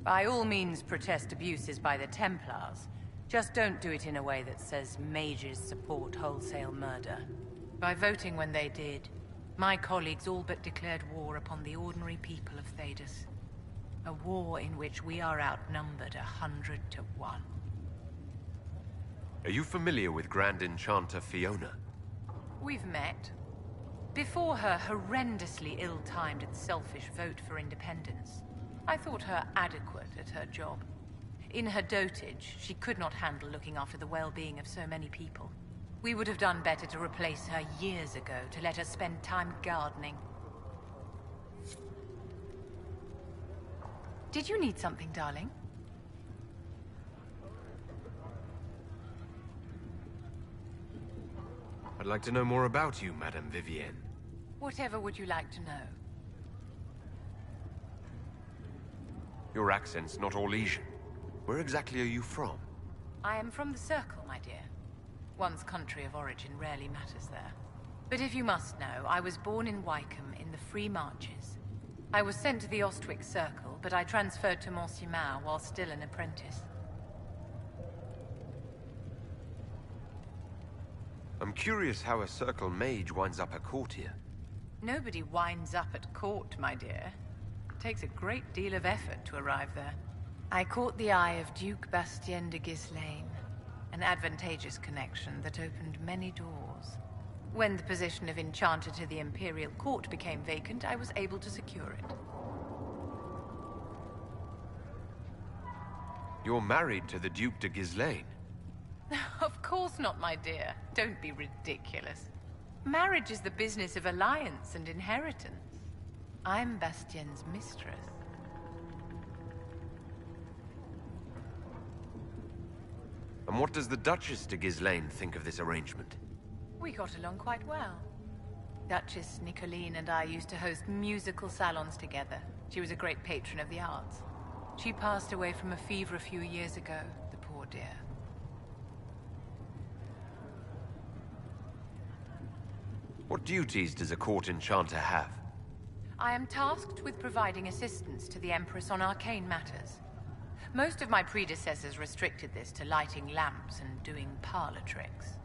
By all means protest abuses by the Templars. Just don't do it in a way that says mages support wholesale murder. By voting when they did, my colleagues all but declared war upon the ordinary people of Thedas. A war in which we are outnumbered 100 to 1. Are you familiar with Grand Enchanter Fiona? We've met. Before her horrendously ill-timed and selfish vote for independence, I thought her adequate at her job. In her dotage, she could not handle looking after the well-being of so many people. We would have done better to replace her years ago, to let her spend time gardening. Did you need something, darling? I'd like to know more about you, Madame Vivienne. Whatever would you like to know? Your accent's not Orlesian. Where exactly are you from? I am from the Circle, my dear. One's country of origin rarely matters there. But if you must know, I was born in Wycombe in the Free Marches. I was sent to the Ostwick Circle, but I transferred to Monsignat while still an apprentice. I'm curious how a Circle mage winds up at court here. Nobody winds up at court, my dear. It takes a great deal of effort to arrive there. I caught the eye of Duke Bastien de Ghislaine, an advantageous connection that opened many doors. When the position of Enchanter to the Imperial Court became vacant, I was able to secure it. You're married to the Duke de Ghislaine? Of course not, my dear. Don't be ridiculous. Marriage is the business of alliance and inheritance. I'm Bastien's mistress. And what does the Duchess de Ghislaine think of this arrangement? We got along quite well. Duchess Nicoline and I used to host musical salons together. She was a great patron of the arts. She passed away from a fever a few years ago, the poor dear. What duties does a court enchanter have? I am tasked with providing assistance to the Empress on arcane matters. Most of my predecessors restricted this to lighting lamps and doing parlor tricks.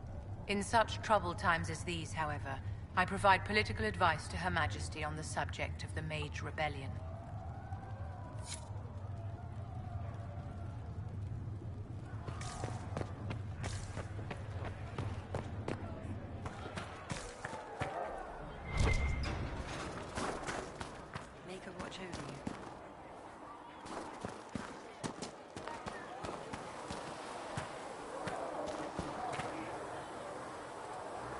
In such troubled times as these, however, I provide political advice to Her Majesty on the subject of the Mage Rebellion. Make her watch over you.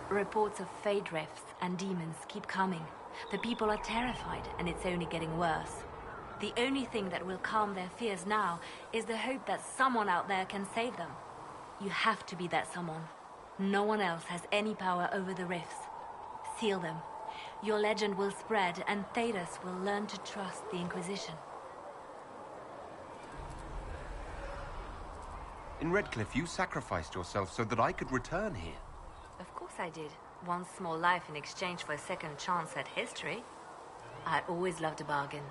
Reports of fade rifts and demons keep coming. The people are terrified, and it's only getting worse. The only thing that will calm their fears now is the hope that someone out there can save them. You have to be that someone. No one else has any power over the rifts. Seal them. Your legend will spread, and Thedas will learn to trust the Inquisition. In Redcliffe, you sacrificed yourself so that I could return here. Of course I did. One small life in exchange for a second chance at history. I always loved a bargain.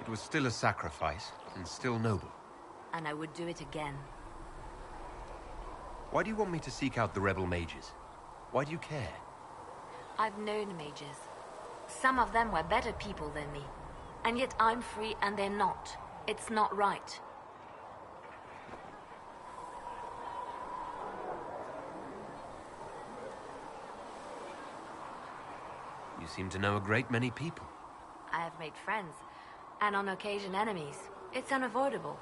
It was still a sacrifice, and still noble. And I would do it again. Why do you want me to seek out the rebel mages? Why do you care? I've known mages. Some of them were better people than me. And yet I'm free and they're not. It's not right. You seem to know a great many people. I have made friends, and on occasion enemies. It's unavoidable.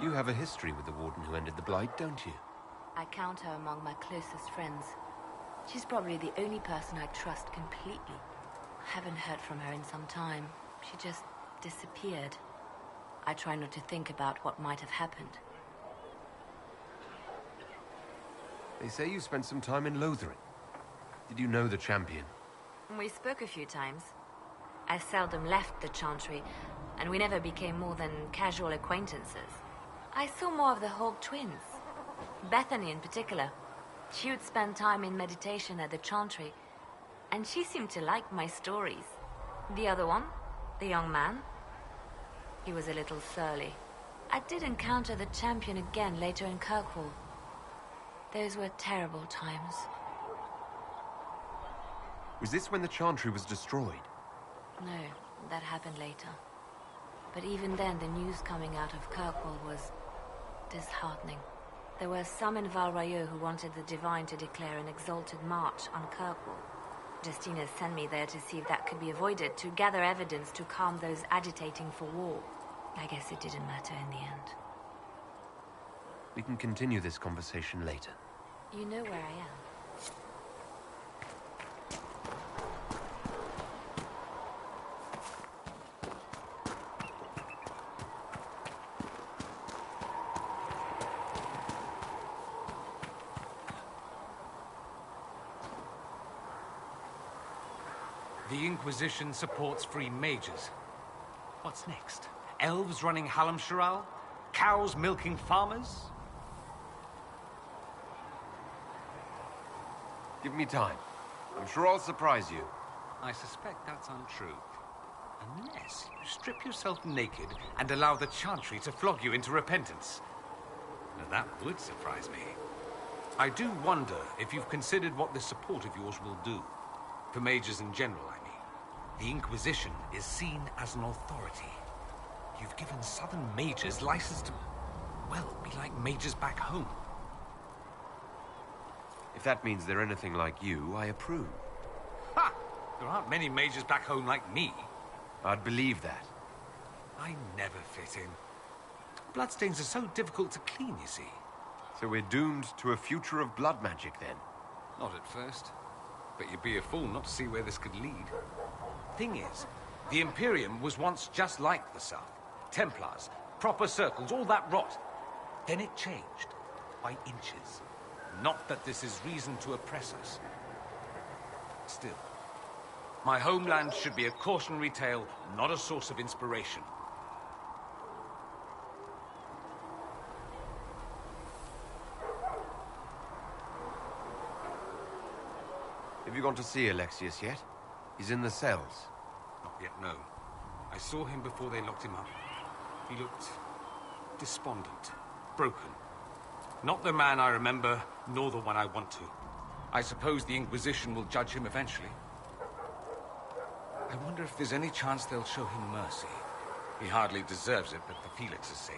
You have a history with the Warden who ended the Blight, don't you? I count her among my closest friends. She's probably the only person I trust completely. I haven't heard from her in some time. She just disappeared. I try not to think about what might have happened. They say you spent some time in Lothering. Did you know the champion? We spoke a few times. I seldom left the Chantry, and we never became more than casual acquaintances. I saw more of the Hawk twins. Bethany in particular. She would spend time in meditation at the Chantry, and she seemed to like my stories. The other one, the young man, he was a little surly. I did encounter the champion again later in Kirkwall. Those were terrible times. Was this when the Chantry was destroyed? No, that happened later. But even then, the news coming out of Kirkwall was disheartening. There were some in Val Rayeau who wanted the Divine to declare an exalted march on Kirkwall. Justina sent me there to see if that could be avoided, to gather evidence to calm those agitating for war. I guess it didn't matter in the end. We can continue this conversation later. You know where I am. The Inquisition supports free mages. What's next? Elves running Halamsharal? Cows milking farmers? Give me time. I'm sure I'll surprise you. I suspect that's untrue. Unless you strip yourself naked and allow the Chantry to flog you into repentance. Now that would surprise me. I do wonder if you've considered what this support of yours will do. For mages in general, I mean. The Inquisition is seen as an authority. You've given southern mages license to, well, be like mages back home. If that means they're anything like you, I approve. Ha! There aren't many mages back home like me. I'd believe that. I never fit in. Bloodstains are so difficult to clean, you see. So we're doomed to a future of blood magic, then? Not at first. But you'd be a fool not to see where this could lead. Thing is, the Imperium was once just like the South. Templars, proper circles, all that rot. Then it changed. By inches. Not that this is reason to oppress us. Still, my homeland should be a cautionary tale, not a source of inspiration. Have you gone to see Alexius yet? He's in the cells. Not yet, no. I saw him before they locked him up. He looked despondent, broken. Not the man I remember, nor the one I want to. I suppose the Inquisition will judge him eventually. I wonder if there's any chance they'll show him mercy. He hardly deserves it, but for Felix's sake.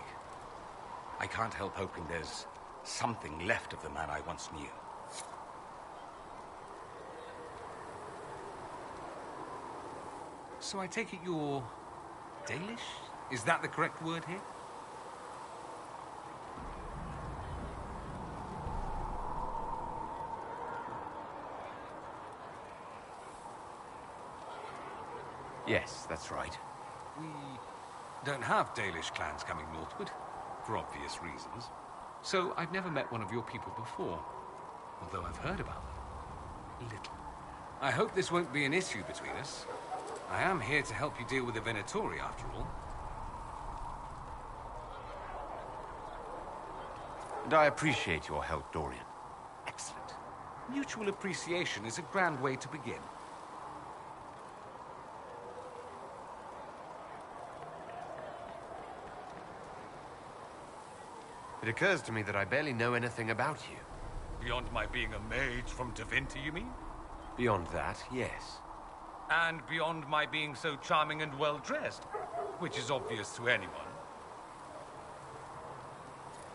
I can't help hoping there's something left of the man I once knew. So I take it you're Dalish? Is that the correct word here? Yes, that's right. We don't have Dalish clans coming northward, for obvious reasons. So I've never met one of your people before, although I've heard about them. Little. I hope this won't be an issue between us. I am here to help you deal with the Venatori, after all. And I appreciate your help, Dorian. Excellent. Mutual appreciation is a grand way to begin. It occurs to me that I barely know anything about you. Beyond my being a mage from Tevinter, you mean? Beyond that, yes. And beyond my being so charming and well-dressed, which is obvious to anyone.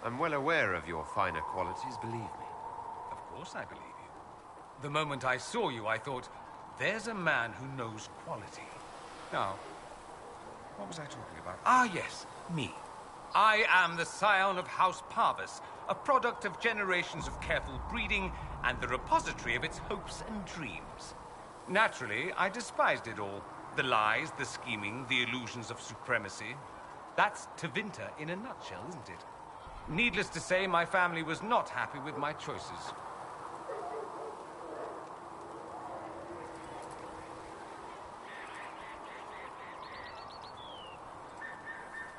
I'm well aware of your finer qualities, believe me. Of course I believe you. The moment I saw you, I thought, there's a man who knows quality. Now, what was I talking about? Ah, yes, me. I am the scion of House Parvis, a product of generations of careful breeding and the repository of its hopes and dreams. Naturally, I despised it all. The lies, the scheming, the illusions of supremacy. That's Tevinter in a nutshell, isn't it? Needless to say, my family was not happy with my choices.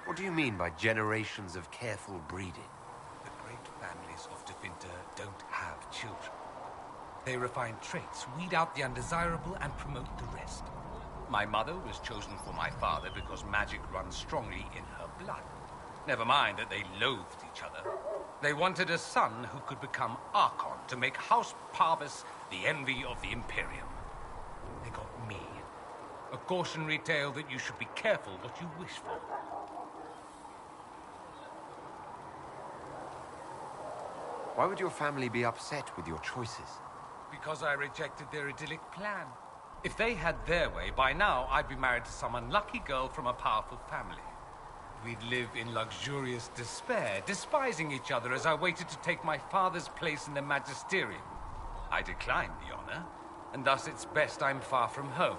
What do you mean by generations of careful breeding? The great families of Tevinter don't have children. They refine traits, weed out the undesirable, and promote the rest. My mother was chosen for my father because magic runs strongly in her blood. Never mind that they loathed each other. They wanted a son who could become Archon to make House Parvis the envy of the Imperium. They got me. A cautionary tale that you should be careful what you wish for. Why would your family be upset with your choices? Because I rejected their idyllic plan. If they had their way, by now I'd be married to some unlucky girl from a powerful family. We'd live in luxurious despair, despising each other as I waited to take my father's place in the magisterium. I declined the honor, and thus it's best I'm far from home.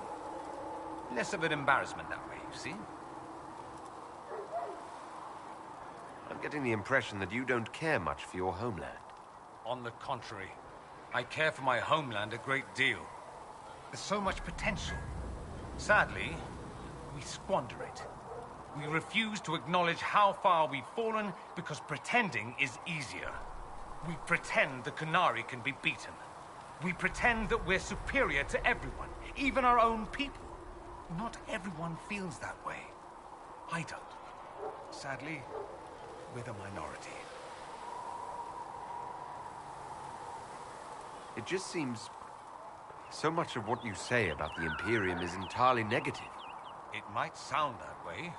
Less of an embarrassment that way, you see. I'm getting the impression that you don't care much for your homeland. On the contrary, I care for my homeland a great deal. There's so much potential. Sadly, we squander it. We refuse to acknowledge how far we've fallen because pretending is easier. We pretend the Qunari can be beaten. We pretend that we're superior to everyone, even our own people. Not everyone feels that way. I don't. Sadly, we're the minority. It just seems so much of what you say about the Imperium is entirely negative. It might sound that way.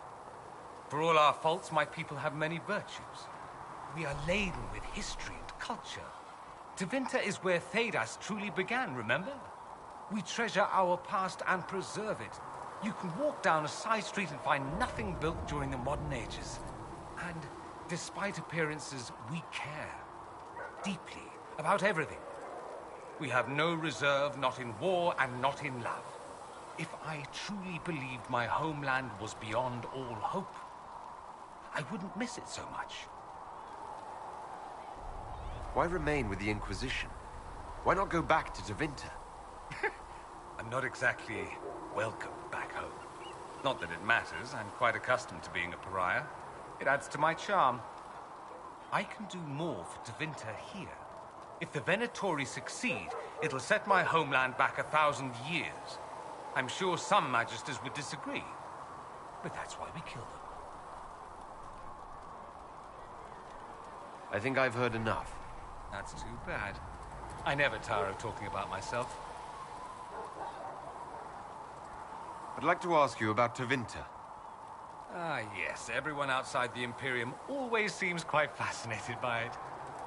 For all our faults, my people have many virtues. We are laden with history and culture. Tevinter is where Thedas truly began, remember? We treasure our past and preserve it. You can walk down a side street and find nothing built during the modern ages. And despite appearances, we care. Deeply. About everything. We have no reserve, not in war and not in love. If I truly believed my homeland was beyond all hope, I wouldn't miss it so much. Why remain with the Inquisition? Why not go back to Tevinter? I'm not exactly welcome back home. Not that it matters, I'm quite accustomed to being a pariah. It adds to my charm. I can do more for Tevinter here. If the Venatori succeed, it'll set my homeland back 1,000 years. I'm sure some magisters would disagree, but that's why we kill them. I think I've heard enough. That's too bad. I never tire of talking about myself. I'd like to ask you about Tevinter. Ah, yes. Everyone outside the Imperium always seems quite fascinated by it.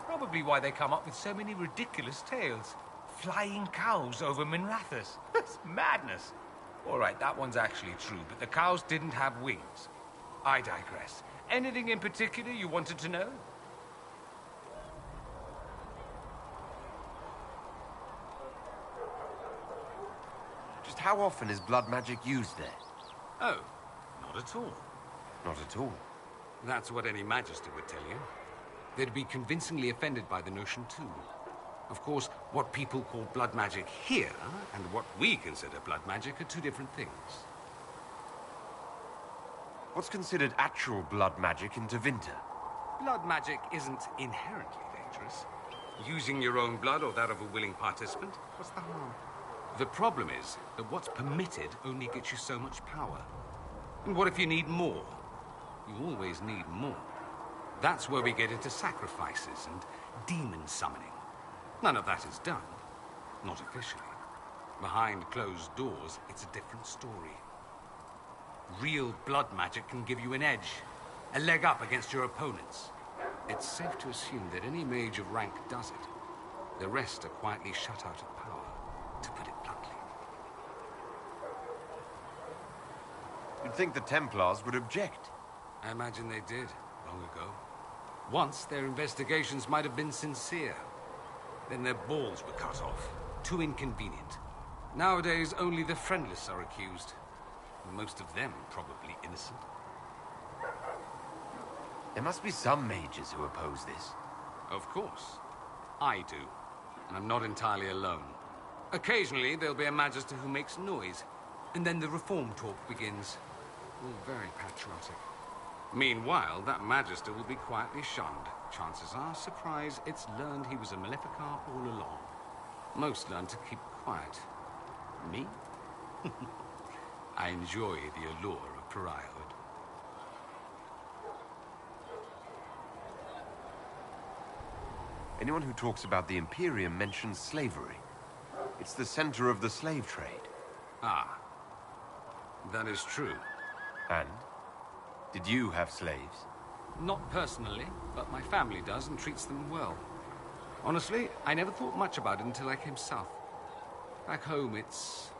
Probably why they come up with so many ridiculous tales. Flying cows over Minrathous. That's madness. All right, that one's actually true, but the cows didn't have wings. I digress. Anything in particular you wanted to know? Just how often is blood magic used there? Oh, not at all. Not at all. That's what any magister would tell you. They'd be convincingly offended by the notion, too. Of course, what people call blood magic here, and what we consider blood magic, are two different things. What's considered actual blood magic in Tevinter? Blood magic isn't inherently dangerous. Using your own blood or that of a willing participant, what's the harm? The problem is that what's permitted only gets you so much power. And what if you need more? You always need more. That's where we get into sacrifices and demon summoning. None of that is done. Not officially. Behind closed doors, it's a different story. Real blood magic can give you an edge, a leg up against your opponents. It's safe to assume that any mage of rank does it. The rest are quietly shut out of power, to put it bluntly. You'd think the Templars would object. I imagine they did, long ago. Once, their investigations might have been sincere. Then their balls were cut off. Too inconvenient. Nowadays, only the friendless are accused. Most of them probably innocent. There must be some mages who oppose this. Of course. I do. And I'm not entirely alone. Occasionally, there'll be a magister who makes noise. And then the reform talk begins. All very patriotic. Meanwhile, that magister will be quietly shunned. Chances are, surprise, it's learned he was a Maleficar all along. Most learn to keep quiet. Me? I enjoy the allure of pariahhood. Anyone who talks about the Imperium mentions slavery. It's the center of the slave trade. Ah. That is true. And? Did you have slaves? Not personally, but my family does and treats them well. Honestly, I never thought much about it until I came south. Back home, it's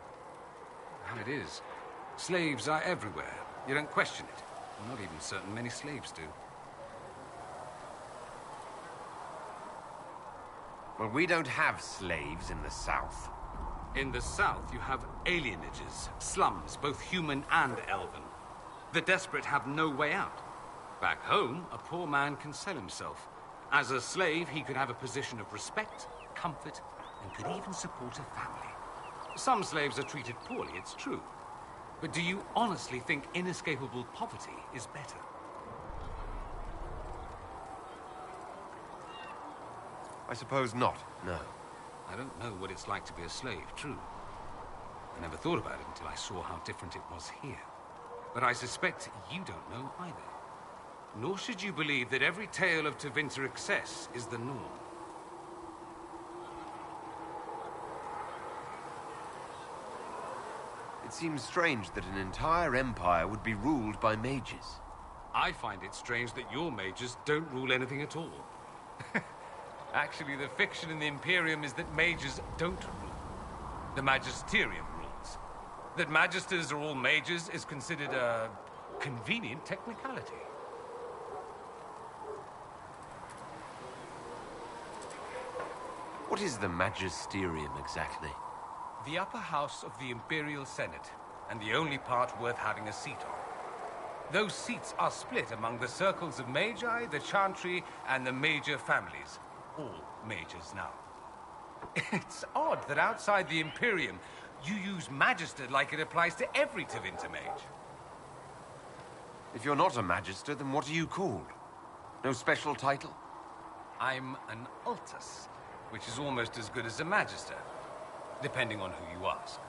how it is. Slaves are everywhere. You don't question it. I'm not even certain many slaves do. Well, we don't have slaves in the south. In the south, you have alienages, slums, both human and elven. The desperate have no way out. Back home, a poor man can sell himself. As a slave, he could have a position of respect, comfort, and could even support a family. Some slaves are treated poorly, it's true. But do you honestly think inescapable poverty is better? I suppose not, no. I don't know what it's like to be a slave, true. I never thought about it until I saw how different it was here. But I suspect you don't know either. Nor should you believe that every tale of Tevinter excess is the norm. It seems strange that an entire empire would be ruled by mages. I find it strange that your mages don't rule anything at all. Actually, the fiction in the Imperium is that mages don't rule. The Magisterium rules. That magisters are all mages is considered a convenient technicality. What is the Magisterium exactly? The upper house of the Imperial Senate, and the only part worth having a seat on. Those seats are split among the circles of Magi, the Chantry, and the major families. All mages now. It's odd that outside the Imperium, you use Magister like it applies to every Tevinter mage. If you're not a Magister, then what are you called? No special title? I'm an Altus, which is almost as good as a Magister, depending on who you ask.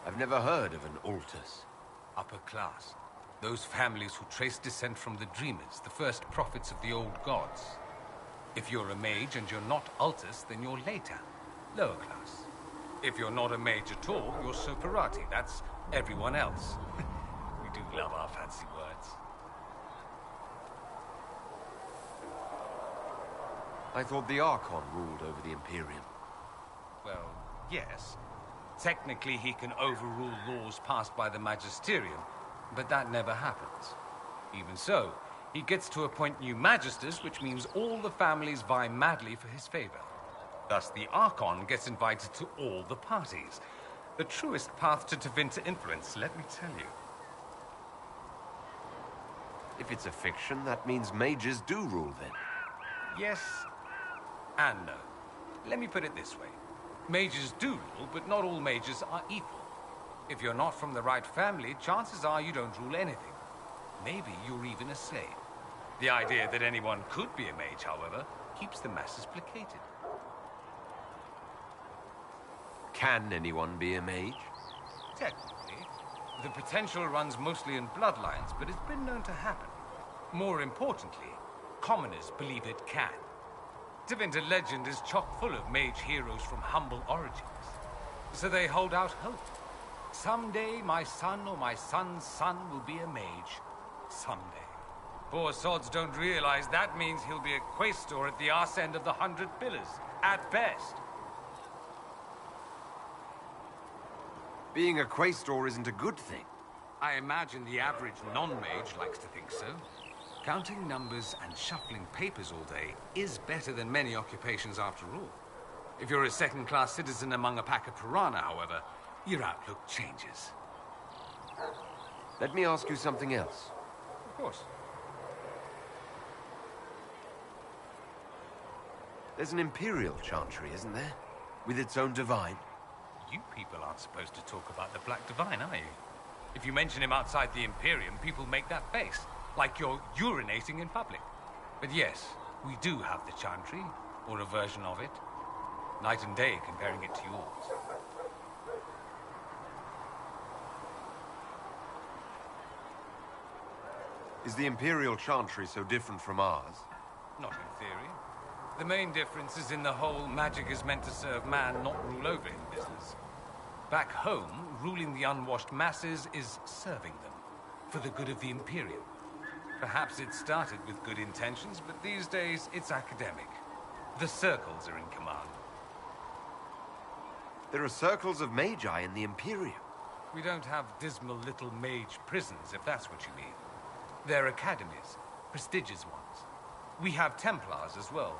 I've never heard of an Altus. Upper class. Those families who trace descent from the Dreamers, the first prophets of the old gods. If you're a mage and you're not Altus, then you're later, lower class. If you're not a mage at all, you're Soperati. That's everyone else. We do love our fancy words. I thought the Archon ruled over the Imperium. Well, yes. Technically, he can overrule laws passed by the Magisterium, but that never happens. Even so, he gets to appoint new Magisters, which means all the families vie madly for his favor. Thus, the Archon gets invited to all the parties. The truest path to Tevinter influence, let me tell you. If it's a fiction, that means mages do rule then. Yes and no. Let me put it this way. Mages do rule, but not all mages are equal. If you're not from the right family, chances are you don't rule anything. Maybe you're even a slave. The idea that anyone could be a mage, however, keeps the masses placated. Can anyone be a mage? Technically. The potential runs mostly in bloodlines, but it's been known to happen. More importantly, commoners believe it can. Tevinter legend is chock full of mage heroes from humble origins. So they hold out hope. Someday my son or my son's son will be a mage. Someday. Poor sods don't realize that means he'll be a quaestor at the arse end of the 100 Pillars, at best. Being a quaestor isn't a good thing. I imagine the average non-mage likes to think so. Counting numbers and shuffling papers all day is better than many occupations after all. If you're a second-class citizen among a pack of piranha, however, your outlook changes. Let me ask you something else. Of course. There's an Imperial Chantry, isn't there? With its own divine? You people aren't supposed to talk about the Black Divine, are you? If you mention him outside the Imperium, people make that face, like you're urinating in public. But yes, we do have the Chantry, or a version of it. Night and day comparing it to yours. Is the Imperial Chantry so different from ours? Not in theory. The main difference is in the whole magic is meant to serve man, not rule over him business. Back home, ruling the unwashed masses is serving them, for the good of the Imperium. Perhaps it started with good intentions, but these days it's academic. The circles are in command. There are circles of magi in the Imperium. We don't have dismal little mage prisons, if that's what you mean. They're academies, prestigious ones. We have Templars as well,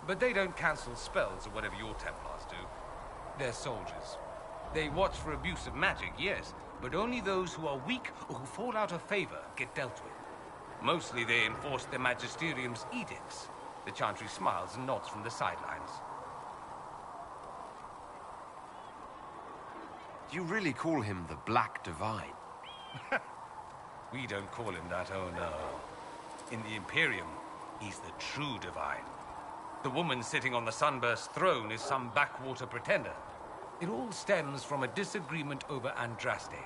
but they don't cancel spells or whatever your Templars do. They're soldiers. They watch for abuse of magic, yes, but only those who are weak or who fall out of favor get dealt with. Mostly they enforce the Magisterium's edicts. The Chantry smiles and nods from the sidelines. Do you really call him the Black Divine? We don't call him that, oh no. In the Imperium, he's the true divine. The woman sitting on the Sunburst throne is some backwater pretender. It all stems from a disagreement over Andraste.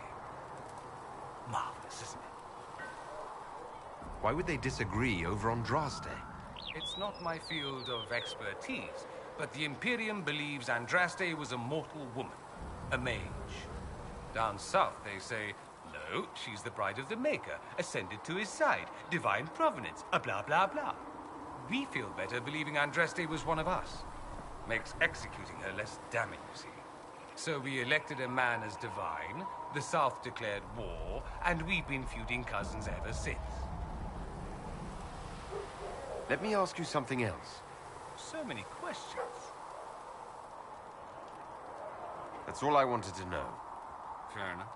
Marvelous, isn't it? Why would they disagree over Andraste? It's not my field of expertise, but the Imperium believes Andraste was a mortal woman, a mage. Down south, they say, no, she's the bride of the Maker, ascended to his side, divine provenance, a blah blah blah. We feel better believing Andraste was one of us. Makes executing her less damning, you see. So we elected a man as divine, the South declared war, and we've been feuding cousins ever since. Let me ask you something else. So many questions. That's all I wanted to know. Fair enough.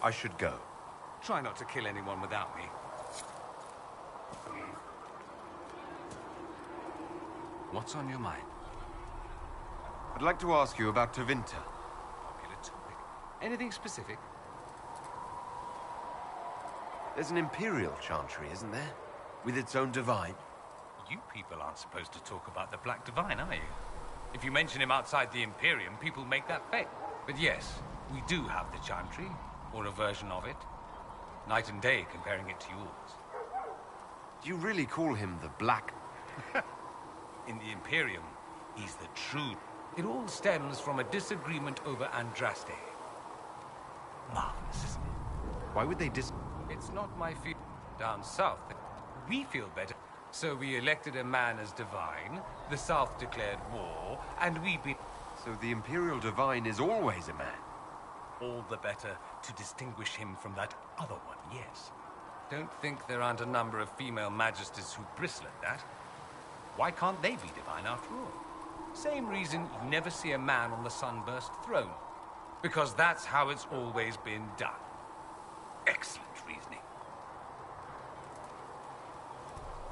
I should go. Try not to kill anyone without me. What's on your mind? I'd like to ask you about Tevinter. Popular topic. Anything specific? There's an Imperial Chantry, isn't there? With its own divine? You people aren't supposed to talk about the Black Divine, are you? If you mention him outside the Imperium, people make that bet. But yes, we do have the Chantry, or a version of it. Night and day comparing it to yours. Do you really call him the Black? In the Imperium, he's the true. It all stems from a disagreement over Andraste. Marvelous, isn't it? Why would they It's not my field. Down south, we feel better. So we elected a man as divine, the South declared war, and we've been... So the Imperial Divine is always a man? All the better to distinguish him from that other one, yes. Don't think there aren't a number of female magisters who bristle at that. Why can't they be divine after all? Same reason you never see a man on the Sunburst throne. Because that's how it's always been done. Excellent reasoning.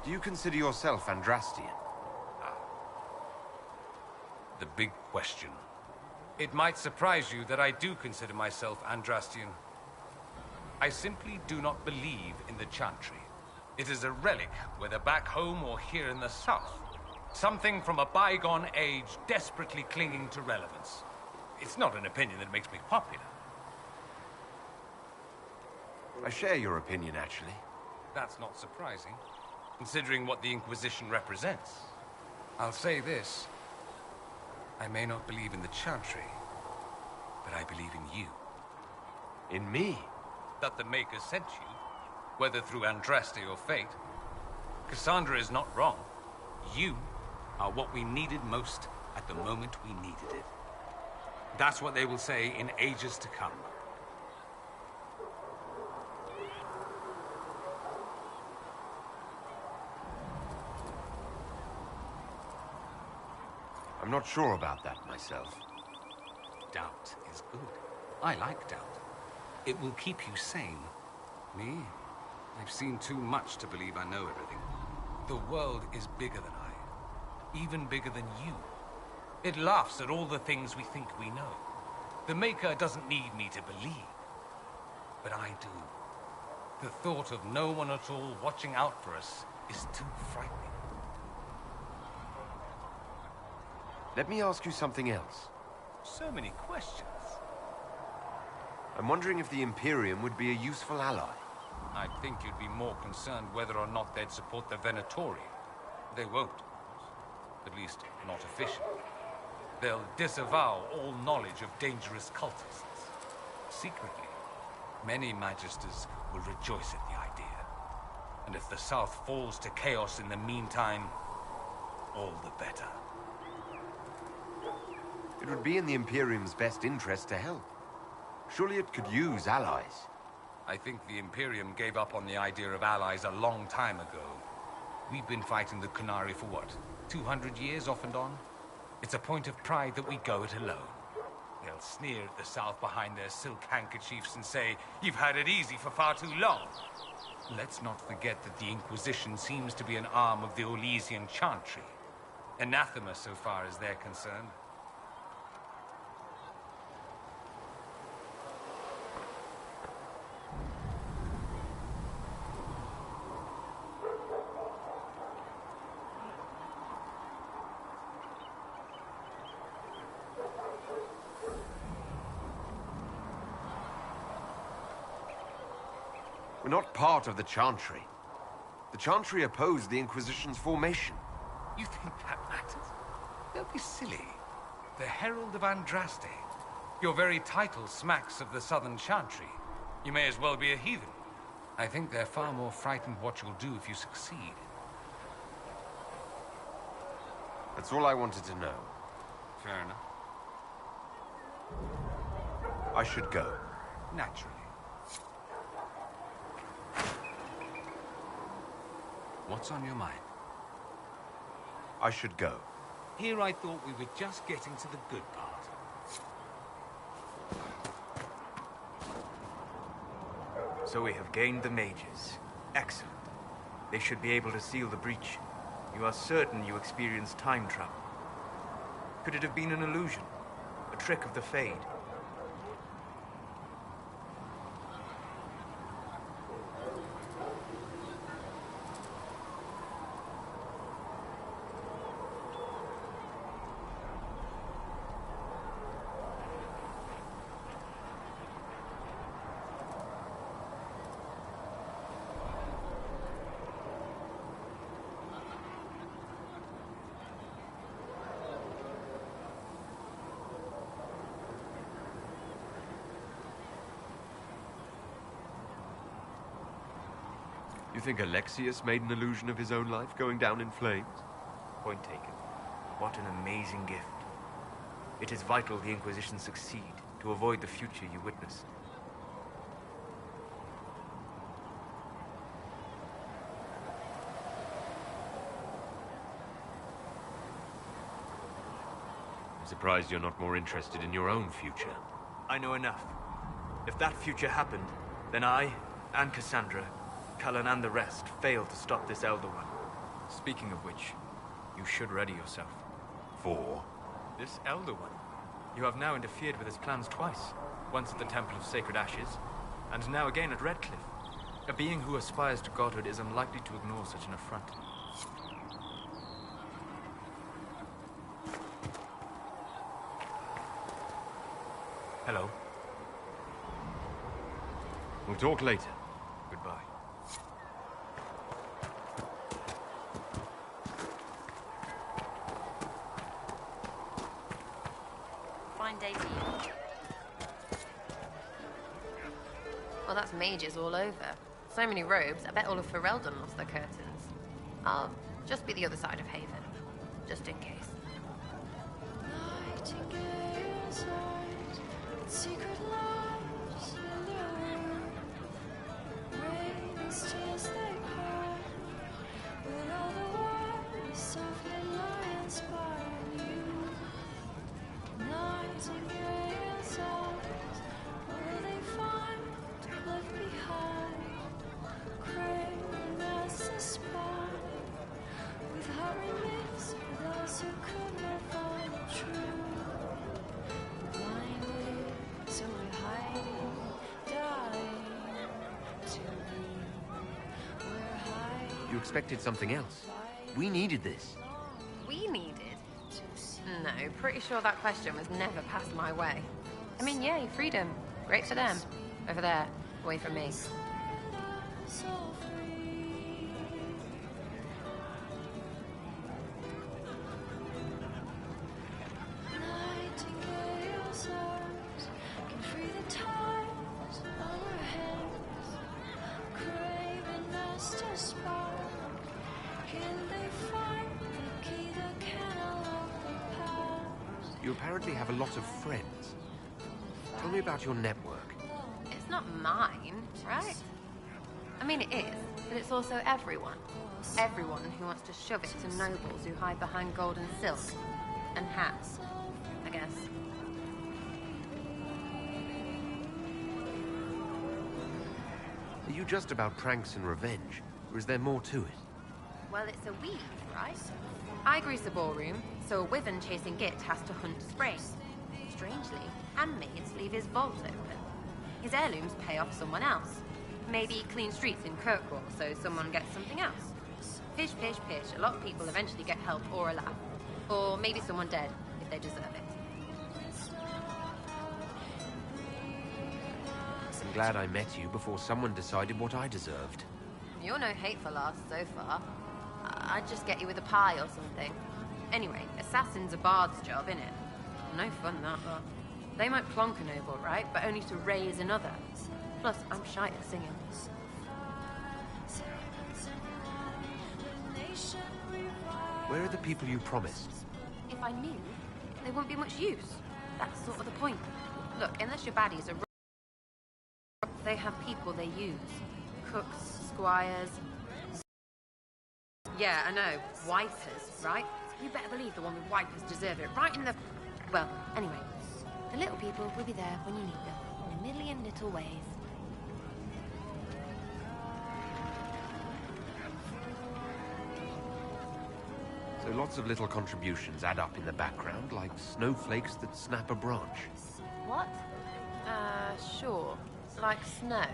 Do you consider yourself Andrastian? The big question. It might surprise you that I do consider myself Andrastian. I simply do not believe in the Chantry. It is a relic, whether back home or here in the south. Something from a bygone age desperately clinging to relevance. It's not an opinion that makes me popular. I share your opinion, actually. That's not surprising, considering what the Inquisition represents. I'll say this. I may not believe in the Chantry, but I believe in you. In me? That the Maker sent you, whether through Andraste or fate. Cassandra is not wrong. You are what we needed most at the moment we needed it. That's what they will say in ages to come. I'm not sure about that myself. Doubt is good. I like doubt. It will keep you sane. Me? I've seen too much to believe I know everything. The world is bigger than I. Even bigger than you. It laughs at all the things we think we know. The Maker doesn't need me to believe. But I do. The thought of no one at all watching out for us is too frightening. Let me ask you something else. So many questions. I'm wondering if the Imperium would be a useful ally. I think you'd be more concerned whether or not they'd support the Venatori. They won't, of course. At least, not officially. They'll disavow all knowledge of dangerous cultists. Secretly, many Magisters will rejoice at the idea. And if the South falls to chaos in the meantime, all the better. It would be in the Imperium's best interest to help. Surely it could use allies. I think the Imperium gave up on the idea of allies a long time ago. We've been fighting the Qunari for what, 200 years off and on? It's a point of pride that we go it alone. They'll sneer at the South behind their silk handkerchiefs and say, "You've had it easy for far too long." Let's not forget that the Inquisition seems to be an arm of the Orlesian Chantry. Anathema so far as they're concerned. We're not part of the Chantry. The Chantry opposed the Inquisition's formation. You think that matters? Don't be silly. The Herald of Andraste. Your very title smacks of the Southern Chantry. You may as well be a heathen. I think they're far more frightened what you'll do if you succeed. That's all I wanted to know. Fair enough. I should go. Naturally. What's on your mind? I should go. Here I thought we were just getting to the good part. So we have gained the mages. Excellent. They should be able to seal the breach. You are certain you experienced time travel? Could it have been an illusion? A trick of the Fade? You think Alexius made an illusion of his own life going down in flames? Point taken. What an amazing gift. It is vital the Inquisition succeed to avoid the future you witnessed. I'm surprised you're not more interested in your own future. I know enough. If that future happened, then I, and Cassandra, Cullen and the rest, failed to stop this Elder One. Speaking of which, you should ready yourself. For? This Elder One. You have now interfered with his plans twice. Once at the Temple of Sacred Ashes, and now again at Redcliffe. A being who aspires to godhood is unlikely to ignore such an affront. Hello. We'll talk later. Goodbye. Fine day for you. Well, that's mages all over. So many robes, I bet all of Ferelden lost their curtains. I'll just be the other side of Haven, just in case. Secret lives in the room. Rains, tears they cry. Will all the words softly lie inspire you? Nightingale's eyes, will they find left behind? Craving as a spine, with hurry lips for those who could not find the truth. So we're hiding, dying to be. We're hiding. You expected something else. We needed this. We needed? No, pretty sure that question was never passed my way. I mean, yay, freedom. Great for them. Over there, away from me. So free. Nightingale's arms can free the tides of our hands. Craving master spark. Can they find the key that can unlock the past? You apparently have a lot of friends. Tell me about your network. It's not mine, right? I mean, it is, but it's also everyone. Everyone who wants to shove it to nobles who hide behind gold and silk. And hats, I guess. Are you just about pranks and revenge, or is there more to it? Well, it's a weave, right? I grease the ballroom, so a wyvern chasing Git has to hunt Spring. Strangely, handmaids leave his vault open. His heirlooms pay off someone else. Maybe clean streets in Kirkwall so someone gets something else. Pish, pish, pish. A lot of people eventually get help or a laugh. Or maybe someone dead, if they deserve it. I'm glad I met you before someone decided what I deserved. You're no hateful ass so far. I'd just get you with a pie or something. Anyway, assassin's a bard's job, innit? No fun, that, lot. They might plonk a noble, right? But only to raise another. Plus, I'm shy at singing. Where are the people you promised? If I knew, they wouldn't be much use. That's sort of the point. Look, unless your baddies are... They have people they use. Cooks, squires... Yeah, I know. Wipers, right? You better believe the one with wipers deserve it. Right in the... Well, anyway. The little people will be there when you need them. In a million little ways. So lots of little contributions add up in the background, like snowflakes that snap a branch. What? Sure. Like snow,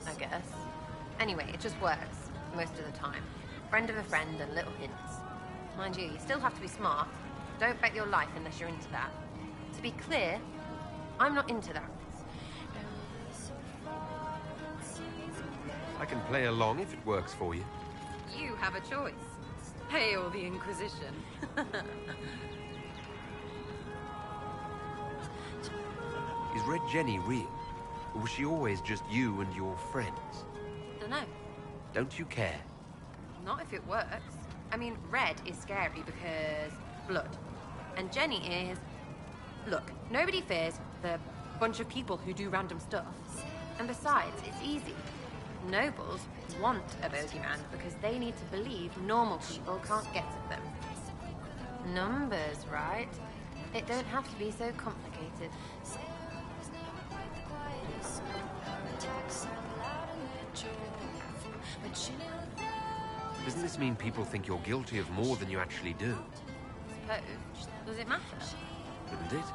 I guess. Anyway, it just works. Most of the time. Friend of a friend and little hints. Mind you, you still have to be smart. Don't bet your life unless you're into that. To be clear, I'm not into that. I can play along if it works for you. You have a choice. Hail the Inquisition. Is Red Jenny real? Or was she always just you and your friends? Dunno. Don't you care? Not if it works. I mean, Red is scary because blood. And Jenny is... Look, nobody fears the bunch of people who do random stuff. And besides, it's easy. Nobles want a bogeyman because they need to believe normal people can't get at them. Numbers, right? It don't have to be so complicated. Doesn't this mean people think you're guilty of more than you actually do? Suppose. Does it matter? Shouldn't it?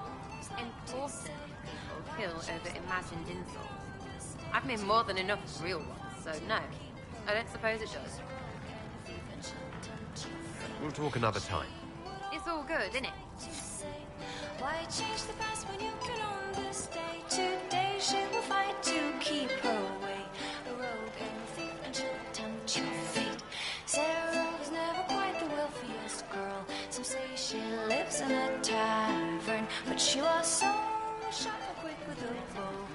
Important people kill over imagined insults. I've made more than enough real ones, so no. I don't suppose it does. We'll talk another time. It's all good, isn't it? Why change the past when you can own this day? Today she will fight to keep her away. A rogue and a thief, and she'll tempt your fate. Sarah was never quite the wealthiest girl. Some say she lives in a tavern, but she was so sharp and quick with a bow.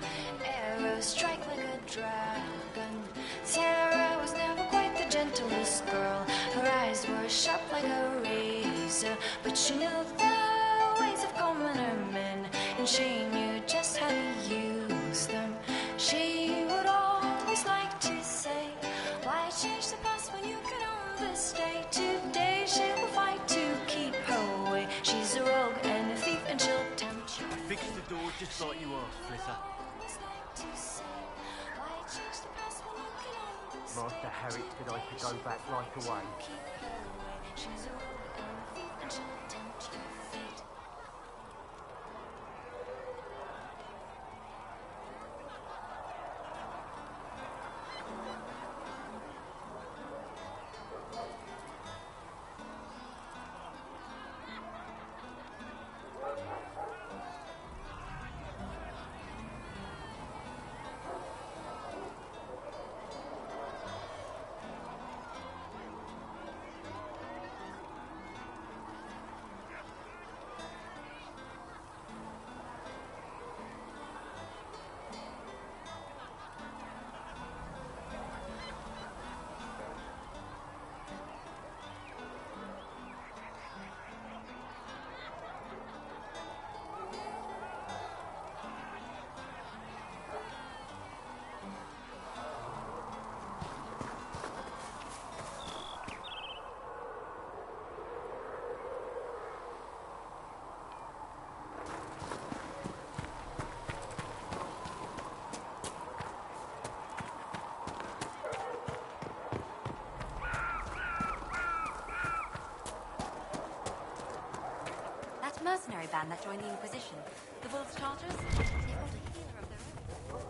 Arrows strike like a dragon. Sarah was never quite the gentlest girl. Her eyes were sharp like a razor, but she knew the ways of commoner men, and she knew just how to use them. She would always like to say, why change the past when you can own this day? Today she will fight to keep her away. She's a rogue and a thief, and she'll tempt you. I fixed the door just like you asked, Flitter. Master Harriet said I could go back right away. She's a rogue and a thief, and she'll tempt your fate. Mercenary band that joined the Inquisition. The Wolves Chargers? They hold a healer of their own.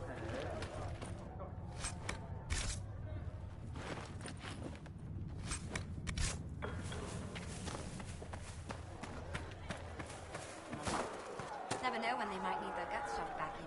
Never know when they might need their guts shoved back in.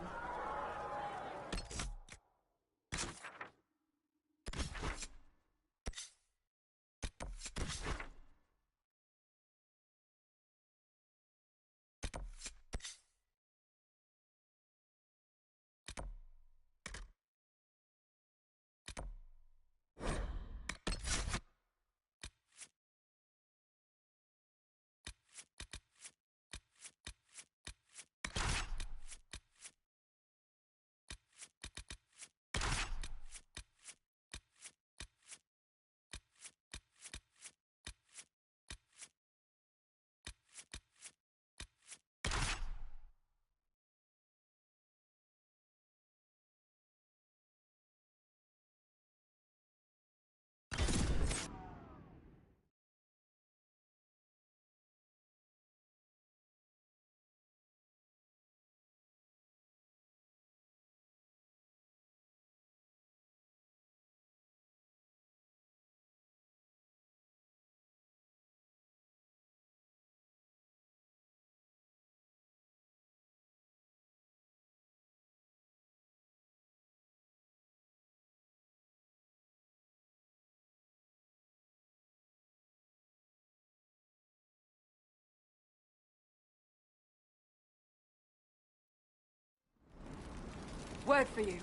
Word for you.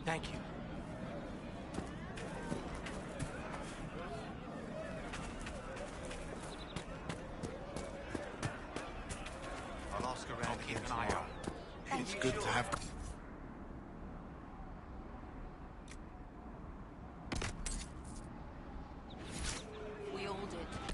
Thank you. I'll ask around Keep again an eye tomorrow. out. It's good to have... We all did.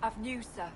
I've news, sir.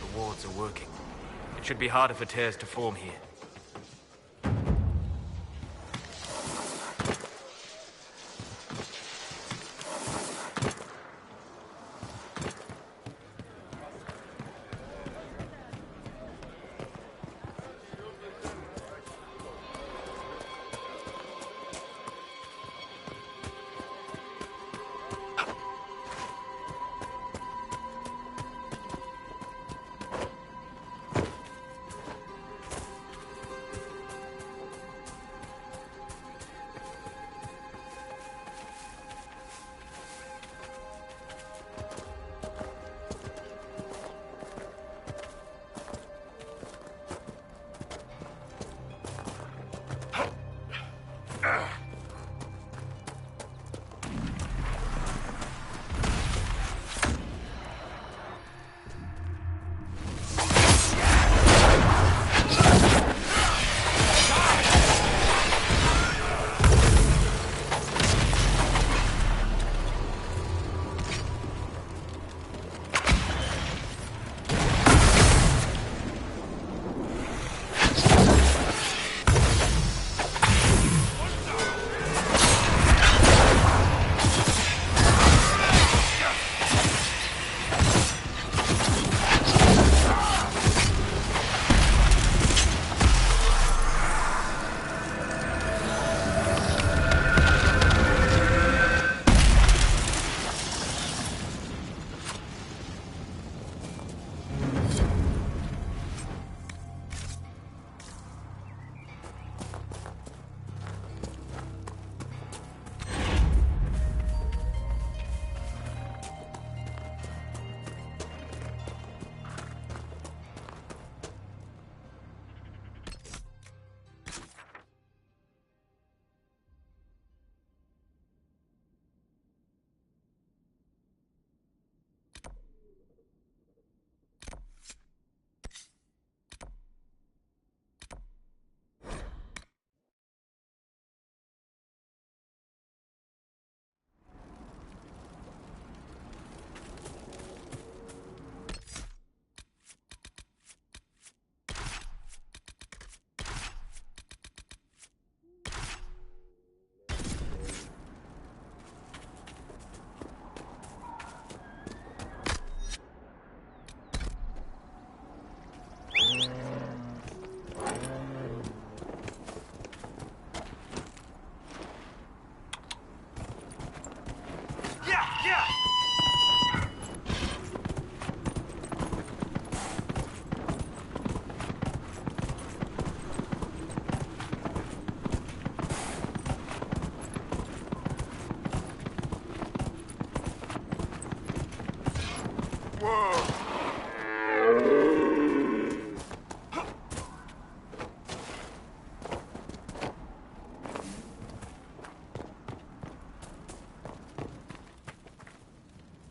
The wards are working. It should be harder for tears to form here.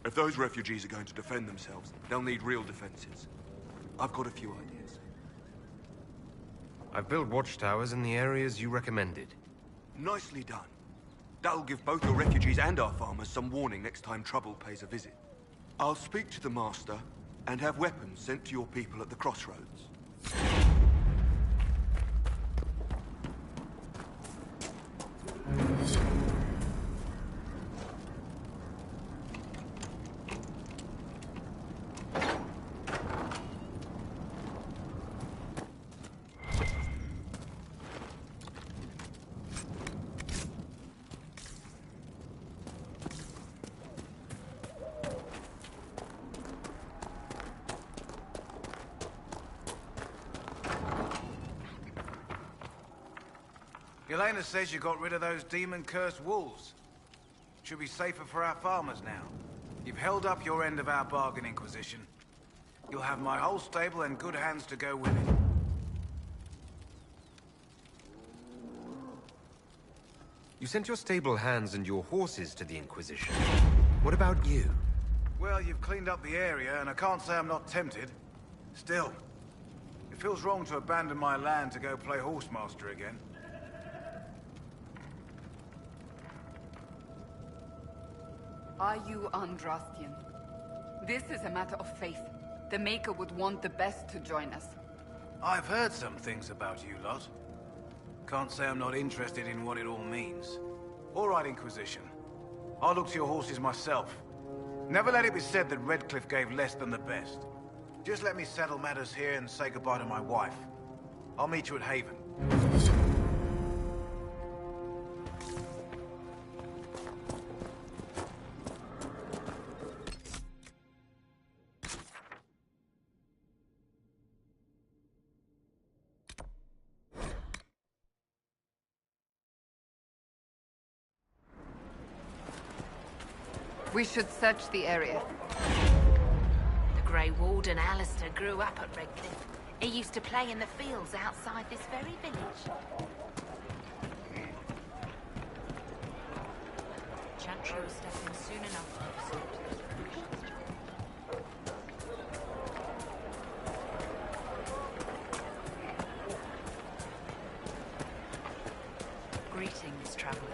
If those refugees are going to defend themselves, they'll need real defenses. I've got a few ideas. I've built watchtowers in the areas you recommended. Nicely done. That'll give both your refugees and our farmers some warning next time trouble pays a visit. I'll speak to the Master and have weapons sent to your people at the crossroads. Yelena says you got rid of those demon-cursed wolves. Should be safer for our farmers now. You've held up your end of our bargain, Inquisition. You'll have my whole stable and good hands to go with it. You sent your stable hands and your horses to the Inquisition. What about you? Well, you've cleaned up the area, and I can't say I'm not tempted. Still, it feels wrong to abandon my land to go play horsemaster again. Are you Andrastian? This is a matter of faith. The Maker would want the best to join us. I've heard some things about you lot. Can't say I'm not interested in what it all means. All right, Inquisition. I'll look to your horses myself. Never let it be said that Redcliffe gave less than the best. Just let me settle matters here and say goodbye to my wife. I'll meet you at Haven. We should search the area. The Grey Warden Alistair grew up at Redcliffe. He used to play in the fields outside this very village. Chantry will step in soon enough to sort those provisions. Greetings, traveler.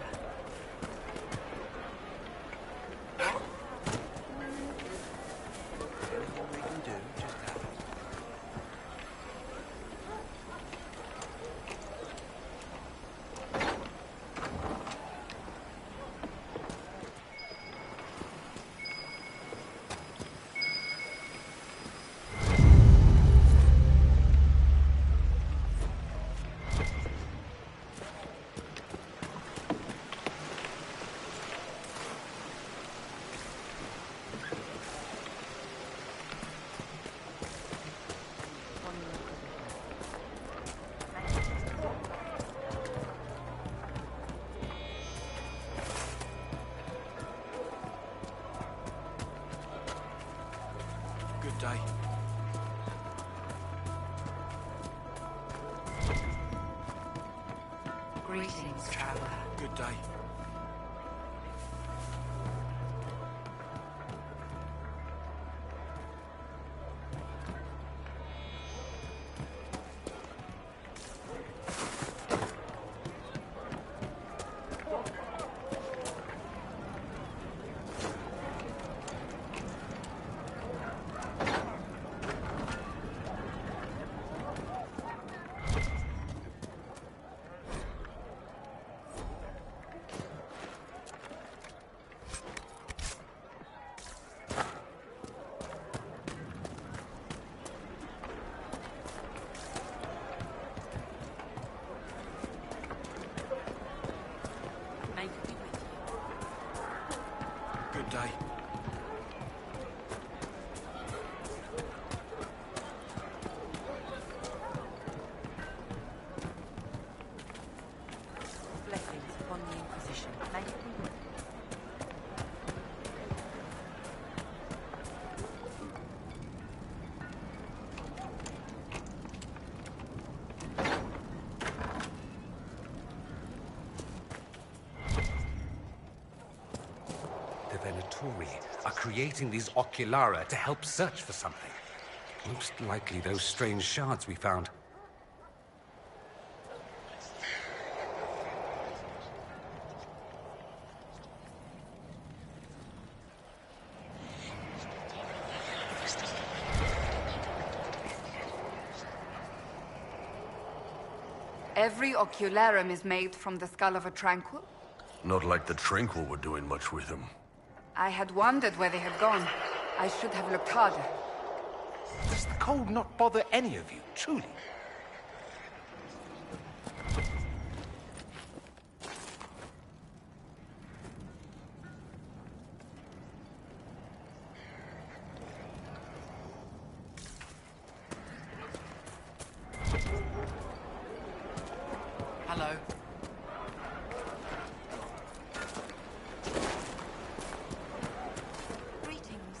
Good day. Greetings, traveler. Good day. Good day. Blessings upon the Inquisition. May it be with you. The Venatori are creating these Oculara to help search for something. Most likely those strange shards we found. Every ocularum is made from the skull of a tranquil? Not like the Tranquil were doing much with him. I had wondered where they had gone. I should have looked harder. Does the cold not bother any of you, truly? Hello. Greetings.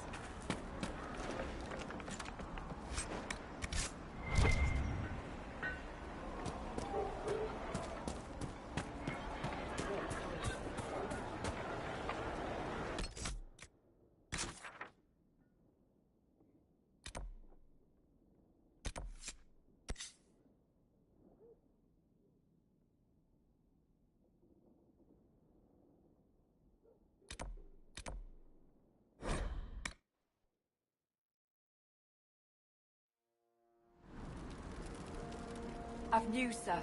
Of news, sir.